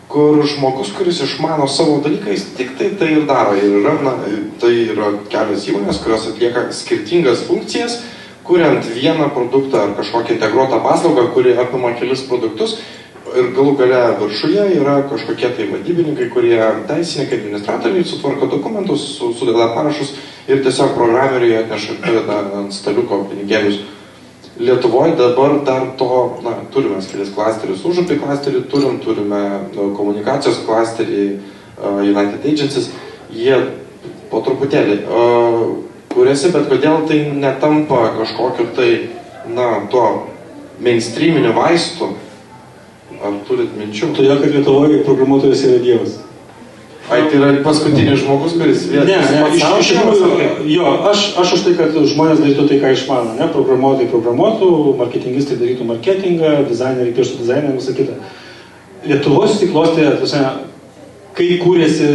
kur žmogus, kuris išmano savo dalyką, jis tik tai ir daro. Ir tai yra kelios įmonės, kurios atlieka skirtingas funkcijas, kuriant vieną produktą ar kažkokią integruotą paslaugą, kuri apima kelis produktus. Ir galų gale viršuje yra kažkokie tai vadybininkai, kurie teisininkai, administratoriai, sutvarko dokumentus, sudeda parašus ir tiesiog programeriai atneša ant staliuko pinigėlius. Lietuvoje dabar dar to, turime kelis klasterius, užupį klasterį turime komunikacijos klasterį, United Agencies, jie po truputėlį kuriasi, bet kodėl tai netampa kažkokiu tai, tuo mainstreaminiu vaistu? Ar turit minčių? Todėl, kad Lietuvoje programuotojas yra dievas. Ai, tai yra paskutinis žmogus, kuris iš tikrųjų, aš už tai, kad žmonės darytų tai, ką išmano, ne, programuotojai programuotų, marketingistai darytų marketingą, dizaineriai pieštų dizainą ir visą kitą. Lietuvos susiklostė, kai kūrėsi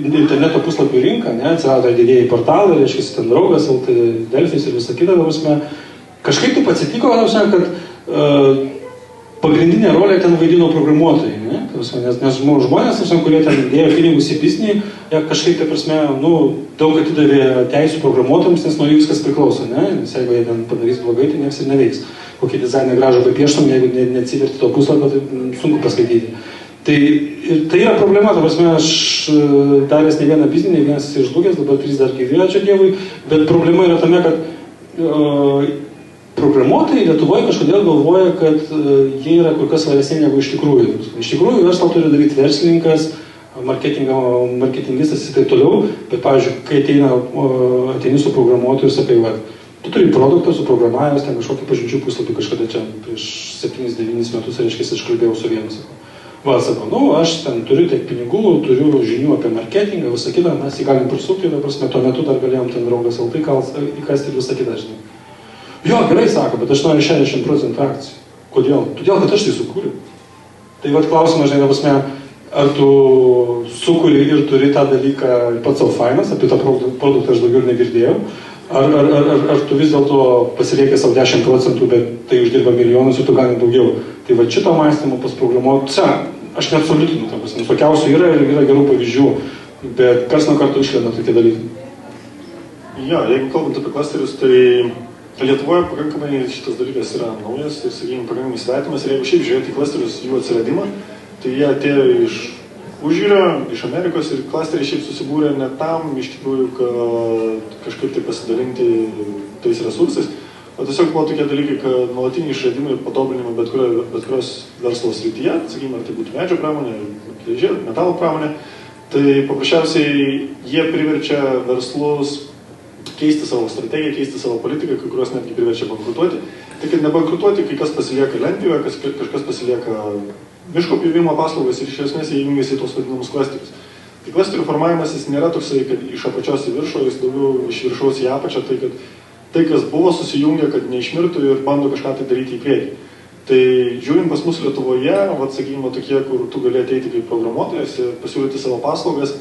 interneto puslapių rinka, ne, atsirado didėjai portalai, reiškia, ten Draugas, LT Delfis ir visą kitą, kažkaip taip atsitiko, kad pagrindinė rolė ten vaidino programuotojai, ne? Nes žmonės, kurie ten dėjo pinigus į biznį, jie kažkaip, daug atidavė teisų programuotojams, nes nuo jų viskas priklauso, ne? Nes jeigu jie ten padarys blogai, tai niekas ir neveiks. Kokį dizainą gražą papieštum, jeigu neatsiverti to puslapio, tai sunku paskaityti. Tai yra problema, aš daręs ne vieną biznį, ne vienas išžlugęs, dabar 3 dar gyvi, ačiū Dievui, bet problema yra tame, kad programuotojai Lietuvoje kažkodėl galvoja, kad jie yra kur kas svaresni negu iš tikrųjų. Iš tikrųjų, verslą turi daryti verslininkas, marketingistas ir taip toliau, bet, pavyzdžiui, kai ateini su programuotoju ir sakai, tu turi produktą suprogramavęs, ten kažkokį pažinčių puslapį kažkada čia prieš 7-9 metus, reiškia, aš kalbėjau su vienu, sakau, aš ten turiu tiek pinigų, turiu žinių apie marketingą, visą kitą, mes jį galim prisukti, tuo metu dar galėjom ten Draugas LT įkasti ir visą kitą, žinai. Jo, gerai sako, bet aš noriu 60% akcijų. Kodėl? Todėl, kad aš tai sukūriu. Tai klausimas, žinai, ar tu sukūri ir turi tą dalyką pats savo fainas, apie tą produktą aš daugiau negirdėjau, ar tu vis dėlto pasiliekė savo 10%, bet tai uždirba milijonus ir tu gali daugiau. Tai šito mąstymo pas programuotojus, aš neabsoliutinu, visokiausių yra ir yra gerų pavyzdžių, bet kas nuo karto išlenda tokie dalykai. Jo, jeigu kalbant apie klasterius, tai Lietuvoje pakankamai šitas dalykas yra naujas ir, sakykime, pakankamai svetimas. Ir jeigu šiaip žiūrėti klasterius, jų atsiradimą, tai jie atėjo iš užjūrio, iš Amerikos ir klasteriai šiaip susibūrė ne tam, iš tikrųjų, kad kažkaip tai pasidalinti tais resursais, o tiesiog buvo tokie dalykai, kad nuolatiniai išradimai ir patobulinimai bet kurios verslo srityje, sakykime, ar tai būtų medžio pramonė, metalo pramonė, tai paprasčiausiai jie priverčia verslus keisti savo strategiją, keisti savo politiką, kai kurios netgi priverčia bankrutuoti. Tai kad nebankrutuoti, kai kas pasilieka lentpjūvę, kažkas pasilieka miško pjovimo paslaugas ir iš esmės jie jungiasi į tos vadinamus klasterius. Tai klasterių formavimasis nėra toksai, kad iš apačios į viršų, jis daugiau iš viršaus į apačią, tai kad tai, kas buvo, susijungia, kad neišmirtų ir bando kažką tai daryti į priekį. Tai žiūrint pas mus Lietuvoje, sakykime, tokie, kur tu gali ateiti kaip programuotojas ir pasiūlyti savo paslaugas,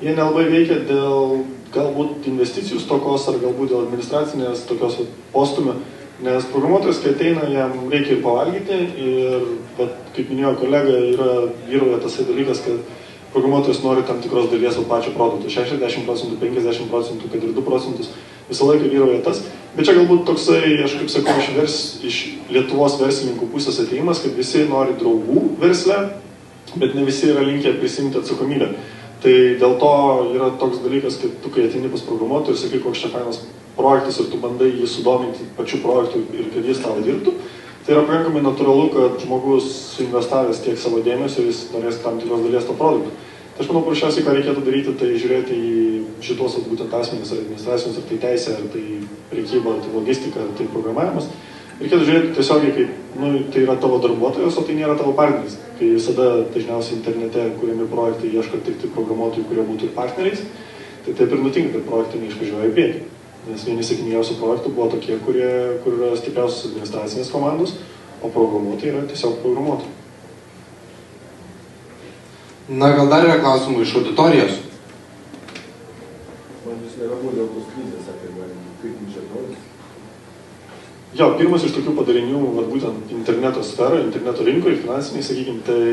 jie nelabai veikia dėl galbūt investicijų stokos ar galbūt dėl administracinės tokios postumio, nes programuotojas, kai ateina, jam reikia ir pavalgyti ir, kaip minėjo kolega, vyrauja tasai dalykas, kad programuotojas nori tam tikros dalies pačio produkto, 60%, 50%, kad ir 2%, visą laiką vyrauja tas, bet čia galbūt toksai, aš kaip sakau, iš Lietuvos verslininkų pusės ateimas, kad visi nori draugų versle, bet ne visi yra linkę prisimti atsakomybę. Tai dėl to yra toks dalykas, kad tu, kai ateini pas programuotojų ir sakai, koks čia fainas projektas ir tu bandai jį sudominti pačių projektų ir kad jis tavo dirbtų, tai yra pakankamai natūralu, kad žmogus suinvestavęs tiek savo dėmesio, jis norės tam tikros dalies to produkto. Tai aš manau, prašiausiai, ką reikėtų daryti, tai žiūrėti į šitos būtent asmenys ar administracijos, ar tai teisė, ar tai prekyba, ar tai logistika, ar tai programavimas. Reikėtų žiūrėti tiesiogiai, kaip tai yra tavo darbuotojas, o tai nėra tavo partneris. Kai visada dažniausiai internete kuriami projektai ieško tik tai programuotojų, kurie būtų partneriais, tai taip ir nutinka, kad projektai neišvažiuoja į priekį. Nes vieni sėkmingiausių projektų buvo tokie, kur yra stipriausios administracinės komandos, o programuotojai yra tiesiog programuotojai. Na, gal dar yra klausimų iš auditorijos? Man jūs neramu dėl tos krizės, kaip jums čia atrodys? Jo, pirmas iš tokių padarinių, būtent interneto sferą, interneto rinkoje, finansiniai, sakykime, tai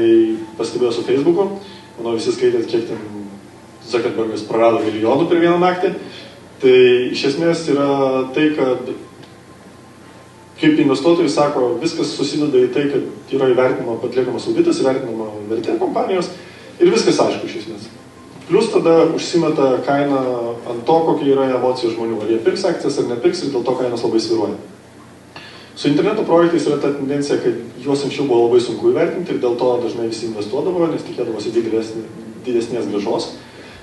pastebėjo su Facebooku. Manau, visi skaitėt, kiek ten Zuckerbergas prarado milijonų per vieną naktį. Tai iš esmės yra tai, kad kaip investuotojai sako, viskas susideda į tai, kad yra įvertinama, atliekamas auditas, įvertinama vertė kompanijos ir viskas aišku iš esmės. Plus tada užsimeta kaina ant to, kokia yra emocija žmonių. Ar jie pirks akcijas ar nepirks ir dėl to kainos labai svyruoja. Su interneto projektais yra ta tendencija, kad juos anksčiau buvo labai sunku įvertinti ir dėl to dažnai visi investuodavo, nes tikėdavosi didesnės grąžos.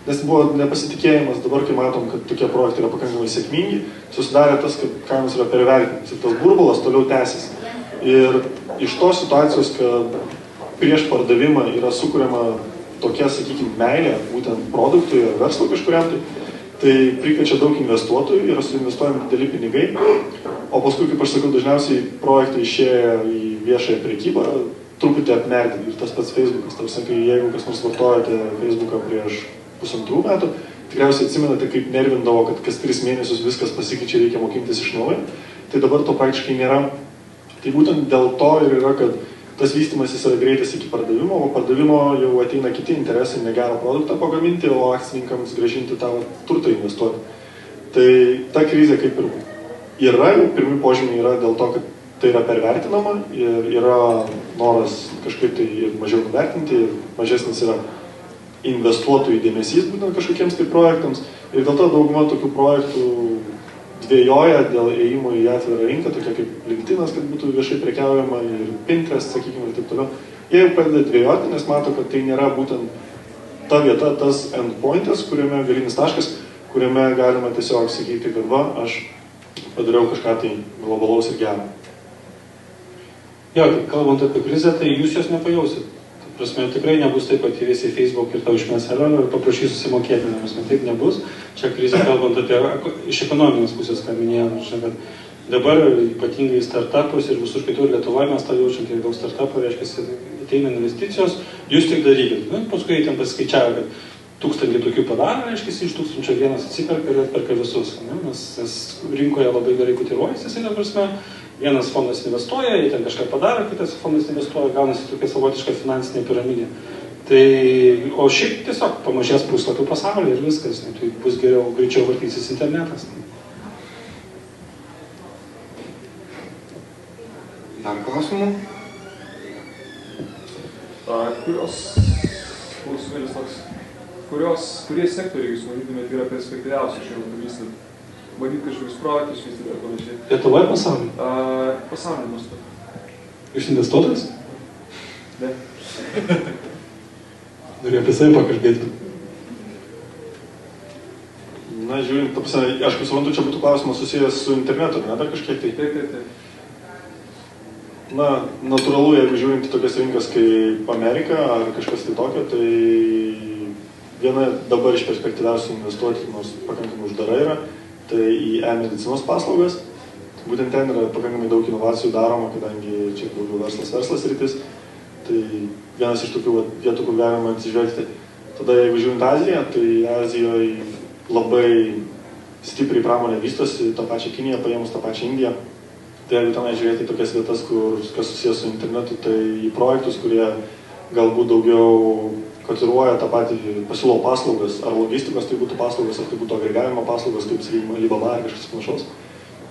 Nes buvo nepasitikėjimas, dabar kai matom, kad tokie projektai yra pakankamai sėkmingi, susidarė tas, kad kainos yra pervertintas ir tas burbulas toliau tęsis. Ir iš tos situacijos, kad prieš pardavimą yra sukuriama tokia, sakykime, meilė būtent produktui ar verslo kažkuriam, tai prikviečia daug investuotojų, yra suinvestuojami dideli pinigai, o paskui, kaip aš sakau, dažniausiai projektai išėję į viešąją prekybą, truputį apmerdė. Ir tas pats Facebookas, tarsi, jeigu kas nors vartojate Facebooką prieš 1,5 metų, tikriausiai atsimenate, kaip nervindavo, kad kas 3 mėnesius viskas pasikeičia, reikia mokintis iš naujo, tai dabar to praktiškai nėra. Tai būtent dėl to ir yra, kad tas vystymasis yra greitas iki pardavimo, o pardavimo jau ateina kiti interesai, negerą produktą pagaminti, o akcininkams grąžinti tą turtą investuoti. Tai ta krizė kaip ir yra, pirmi požymiai yra dėl to, kad tai yra pervertinama ir yra noras kažkaip tai mažiau nuvertinti, mažesnis yra investuotojų dėmesys būtent kažkokiems tai projektams. Ir dėl to dauguma tokių projektų dvėjoja dėl ėjimo į atvirą rinką, tokia kaip LinkedInas, kad būtų viešai prekiaujama, ir Pinterest, sakykime, ir taip toliau. Jie jau pradeda dvėjoti, nes mato, kad tai nėra būtent ta vieta, tas endpointas, kuriame galinis taškas, kuriame galima tiesiog sakyti, kad va, aš padariau kažką tai globalaus ir gerą. Jo, tai kalbant apie krizę, tai jūs jos nepajausit. Prasme, tikrai nebus taip, kad įvėsi Facebook ir tau išmes helio ir paprašys susimokėti, prasme, taip nebus. Čia krizė, kalbant apie iš ekonominės pusės, ką minėjau, kad dabar ypatingai startupus ir visur kitur Lietuvoje mes tą jaučiam, kiek daug startupų, reiškia, ateina investicijos, jūs tik darykit. Paskui ten pasiskaičiavo, kad 1000 tokių padaro, reiškia, iš 1000 vienas atsiperka ir atperka visus. Nes rinkoje labai gerai kotiruojasi, jisai, ta prasme, vienas fondas investuoja, jie ten kažką padaro, kitas fondas investuoja, gaunasi tokia savotiška finansinė piramidė. Tai, o šiaip tiesiog pamažės puslapių pasaulyje ir viskas, tai bus geriau, greičiau vartysis internetas. Dar klausimų? Kurie sektoriai jūs manytumėte yra perspektyviausi šiandien vystyti? Manyt kažkokius projektus vystyti ar panašiai? Lietuvoje pasaulyje? Pasaulyje mastu. Jūs investuotojas? Ne. Norėjau apie save pakalbėti. Na, žiūrint, aš kaip suprantu, čia būtų klausimas susijęs su internetu, ne, dar kažkiek tai? Taip. Na, natūralu, jeigu žiūrint į tokias rinkas kaip Amerika ar kažkas tai tokio, tai viena dabar iš perspektyviausių investuoti, nors pakankamai uždara yra, tai į e-medicinos paslaugas. Būtent ten yra pakankamai daug inovacijų daroma, kadangi čia daugiau verslas rytis. Tai vienas iš tokių vietų, kur galima atsižvelgti. Tada, jeigu žiūrint Aziją, tai Azijoje labai stipriai pramonė vystosi, tą pačią Kiniją, paėmus tą pačią Indiją. Tai jeigu tenai žiūrėti į tokias vietas, kas susijęs su internetu, tai į projektus, kurie galbūt daugiau kotiruoja tą patį pasiūlo paslaugas, ar logistikos tai būtų paslaugas, ar tai būtų agregavimo paslaugas, kaip sakykime, Alibaba ar kažkas panašaus,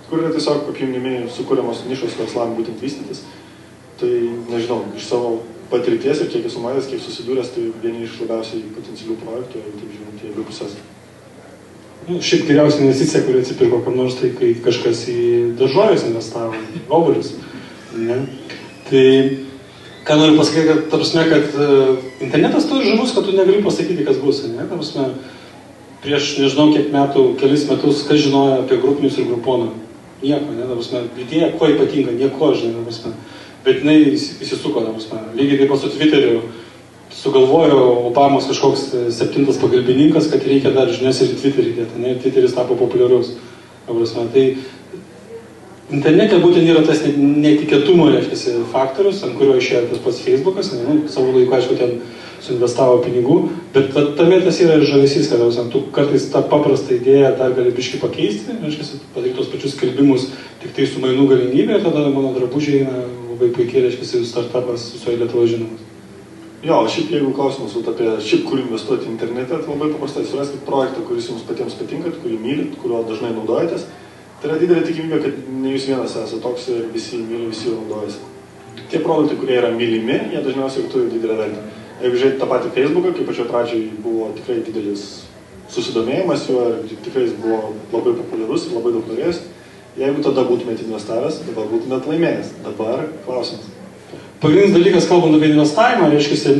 kur yra tiesiog apjungiami sukūriamos nišos verslam būtent vystytis. Tai, nežinau, iš savo patirties ir kiek esu matęs, kiek susidūręs, tai vieni iš labiausiai potencialių projektų, jeigu taip žiūrint, į abi pusės. Šiaip geriausia investicija, kuri atsipirko kam nors, tai kai kažkas į daržovės investavo, obuolius. Tai, ką noriu pasakyti, kad, tarpsme, kad internetas turi žavus, kad tu negali pasakyti, kas bus, ne? Tarpsme, prieš, nežinau, kiek metų, kelis metus, kas žinojo apie grupinius ir gruponą? Nieko, ne? Tarpsme, idėja, kuo ypatinga, nieko, žinai, tarpsme. Bet jinai įsisuko, tarpsme. Lygiai taip pat su Twitteriu sugalvojo Obamos kažkoks 7. pagalbininkas, kad reikia dar žinias ir į Twitterį dėti, ne? Twitteris tapo populiarus. Tai internete būtent yra tas netikėtumo, reiškia, faktorius, ant kurio išėjo tas pats Facebookas, savo laiku, aišku, ten suinvestavo pinigų, bet tame tas yra žavesys, kad tu kartais tą paprastą idėją dar gali biškį pakeisti, reiškia, padaryti tos pačius skelbimus tik tai su mainų galimybė, ir tada mano drabužiai labai puikiai, reiškia, startupas visoje Lietuvoje žinomas. Jo, šiaip jeigu klausimas apie šiaip kur investuoti internete, tai labai paprastai suraskit projektą, kuris jums patiems patinka, kurį mylit, kuriuo dažnai naudojatės. Tai yra didelė tikimybė, kad ne jūs vienas esate toks ir visi myli, visi naudojasi. Tie produktai, kurie yra mylimi, jie dažniausiai turi didelę vertę. Jeigu žiūrėti tą patį Facebooką, kaip pačioje pradžioje buvo tikrai didelis susidomėjimas jo ir tikrai jis buvo labai populiarus ir labai daug norėjęs. Jeigu tada būtumėt investavęs, dabar būtumėt laimėjęs. Dabar klausimas. Pagrindinis dalykas, kalbant apie investavimą, reiškia,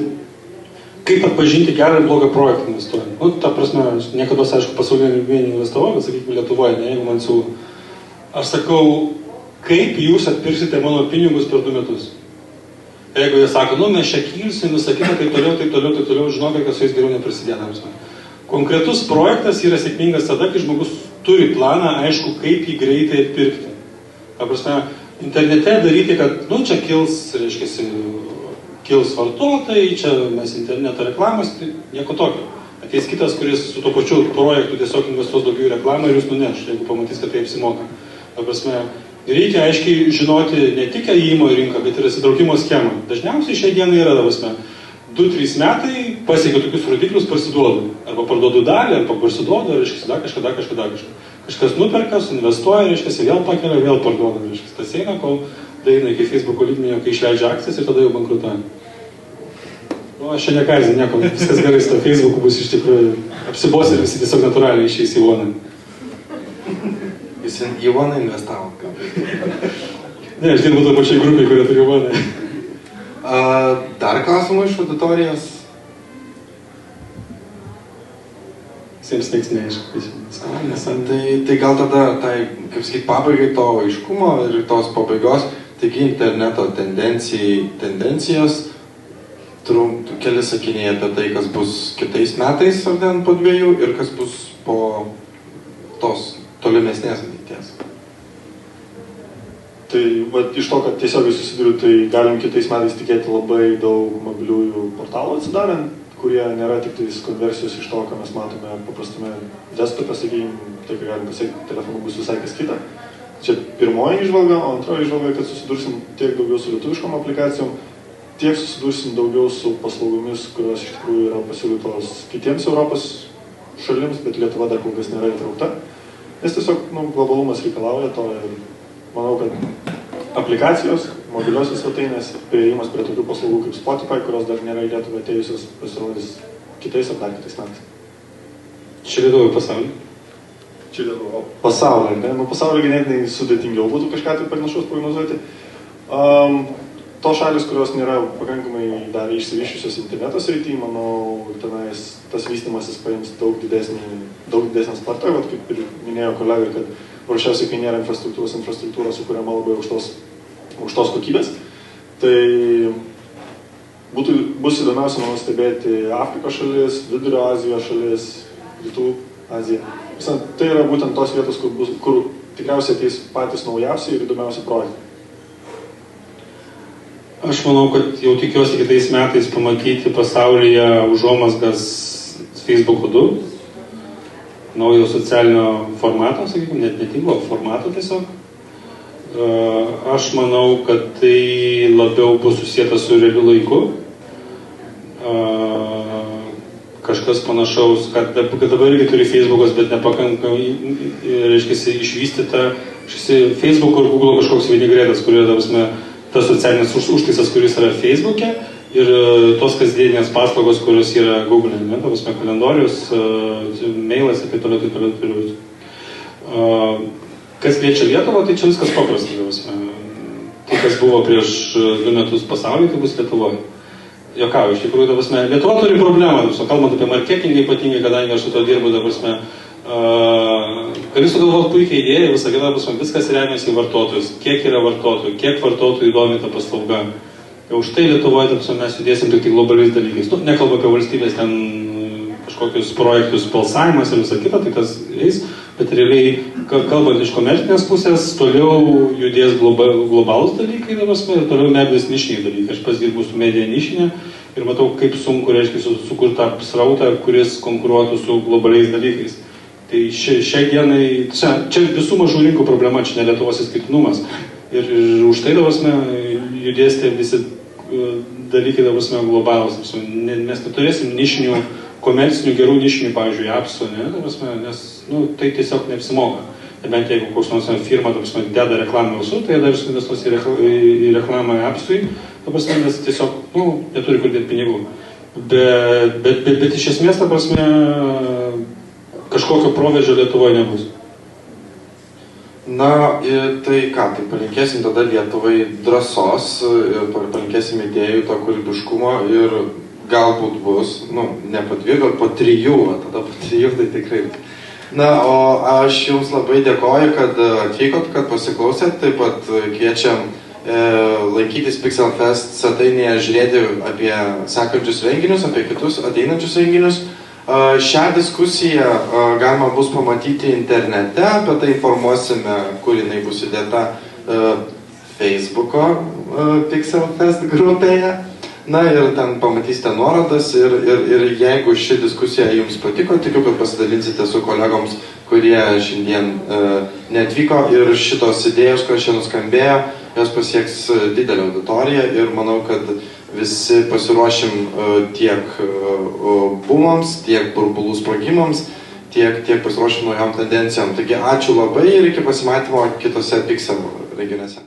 kaip atpažinti gerą ir blogą projektą investuojant. Ta prasme, aš niekada, aišku, pasaulyje lygmenį investavau, bet, sakykime, Lietuvoje, ne, jeigu man siūlo. Aš sakau, kaip jūs atpirksite mano pinigus per 2 metus. Jeigu jie sako, nu mes čia kilsim, visą kitą, taip toliau, žinokit, kad su jais geriau neprisidėdam. Konkretus projektas yra sėkmingas tada, kai žmogus turi planą, aišku, kaip jį greitai atpirkti. Prasme, internete daryti, kad, nu, čia kils vartotojai, čia mes interneto reklamas, tai nieko tokio. Ateis kitas, kuris su to pačiu projektu tiesiog investuos daugiau į reklamą ir jūs nuneš, jeigu pamatys, kad tai apsimoka. Prasme, reikia aiškiai žinoti ne tik įėjimo į rinką, bet ir įsitraukimo schemą. Dažniausiai šiai dienai yra, 2-3 metai pasiekia tokius rodiklius, parsiduodu. Arba parduodu dalį, arba parsiduodu, reiškia, kažkada. Kažkas nuperka, suinvestuoja, reiškia, vėl pakelia, vėl parduoda, reiškia. Tas eina, kol daeina iki Facebooko lygmenio, kai išleidžia akcijas ir tada jau bankrutuoja. Nu, aš čia nekaizdinu, nieko, viskas gerai su to Facebooku bus iš tikrųjų apsibos ir visi tiesiog natūraliai išeis į voną. Jūs į voną investavot, gal? Ne, aš dirbu to pačiai grupiai, kurie turi voną. Dar klausimų iš auditorijos? Visiems nieks neaišku. Tai gal tada, kaip sakyt, pabaigai to aiškumo ir tos pabaigos, taigi interneto tendencijos, keli sakiniai apie tai, kas bus kitais metais ar ten po 2 ir kas bus po tos tolimesnės ateities. Tai iš to, kad tiesiogiai susiduriu, tai galim kitais metais tikėti labai daug mobiliųjų portalų atsidarant, kurie nėra tik tais konversijos iš to, ką mes matome paprastame desktop'e, sakykime, tai galim pasiekti telefonu bus visai kas kita. Čia pirmoji įžvalga, o antroji įžvalga, kad susidursim tiek daugiau su lietuviškom aplikacijom, tiek susidursim daugiau su paslaugomis, kurios iš tikrųjų yra pasiūlytos kitiems Europos šalims, bet Lietuva dar kol kas nėra įtraukta. Nes tiesiog globalumas reikalauja to ir manau, kad aplikacijos, mobiliosios svetainės, priėjimas prie tokių paslaugų kaip Spotify, kurios dar nėra į Lietuvą atėjusios, pasirodys kitais ar dar kitais metais. Čia Lietuvai pasaulį? Čia Lietuvai pasaulį, ne? Pasaulį ganėtinai sudėtingiau būtų kažką tai panašaus prognozuoti. To šalis, kurios nėra pakankamai dar išsivyščiusios interneto srity, manau, tenais tas vystymasis paims daug didesnę spartą, kaip ir minėjo kolega, kad paprasčiausiai, kai nėra infrastruktūra sukuriama labai aukštos kokybės, tai bus įdomiausia man stebėti Afrikos šalis, Vidurio Azijos šalis, Rytų Aziją. Tai yra būtent tos vietos, kur tikriausiai ateis patys naujausi ir įdomiausi projektai. Aš manau, kad jau tikiuosi kitais metais pamatyti pasaulyje užuomazgas Facebook'o 2, naujo socialinio formato, sakykime, net netinklo formato tiesiog. Aš manau, kad tai labiau bus susijęta su realiu laiku. Kažkas panašaus, kad dabar irgi turi Facebook'as, bet nepakankamai, reiškia, išvystyta Facebook ir Google kažkoks vinigretas, kur yra, tas socialinis užtaisas, kuris yra Facebook'e ir tos kasdieninės paslaugos, kurios yra Google'e, kalendorius, mailas ir taip toliau. Kas liečia Lietuvą, tai čia viskas paprasta. Tai, kas buvo prieš 2 metus pasaulyje, tai bus Lietuvoje. Jokauju, iš tikrųjų, Lietuva turi problemą, kalbant apie marketingą ypatingai, kadangi aš su to dirbu, gali sugalvoti puikiai idėją, viskas remiasi į vartotojus, kiek yra vartotojų, kiek vartotojų įdomi ta paslauga. Už tai Lietuvoje mes judėsim tik globaliais dalykais. Nekalbu apie valstybės ten kažkokius projektus, balsavimas ir visą kitą, tai tas eis, bet realiai, kalbant iš komercinės pusės, toliau judės globalūs dalykai, ir toliau medijos nišiniai dalykai. Aš pats dirbu su medija nišinė ir matau, kaip sunku, reiškia, sukurti tą srautą, kuris konkuruotų su globaliais dalykais. Tai šiai dienai, čia visų mažų rinkų problema, čia ne Lietuvos įskirtinumas. Ir už tai, judės tie visi dalykai, globalūs. Mes neturėsim nišinių, komercinių, gerų nišinių, pavyzdžiui, appsų, nes tai tiesiog neapsimoka. Bent jeigu koks nors firma, deda reklamą visur, tai jie dar investuos į reklamą appsui, nes tiesiog, neturi kur dėti pinigų. Bet iš esmės, kažkokio proveržio Lietuvoje nebus. Tai ką, tai palinkėsim tada Lietuvai drąsos, palinkėsim idėjų, to kūrybiškumo ir galbūt bus, ne po 2, bet po 3, tada po 3 tai tikrai. O aš jums labai dėkoju, kad atvykot, kad pasiklausėt, taip pat kviečiam lankytis Pixel Fest svetainėje, žiūrėti apie sekančius renginius, apie kitus ateinančius renginius. Šią diskusiją galima bus pamatyti internete, apie tai informuosime, kur jinai bus įdėta Facebook'o Pixel Fest grupėje. Na ir ten pamatysite nuorodas ir jeigu ši diskusija jums patiko, tikiu, kad pasidalinsite su kolegoms, kurie šiandien neatvyko ir šitos idėjos, kurios šiandien nuskambėjo, jos pasieks didelę auditoriją ir manau, kad visi pasiruošim tiek boomams, tiek burbulų sprogimams, tiek pasiruošim naujom tendencijom. Taigi ačiū labai ir iki pasimatymo kitose Pixel renginiuose.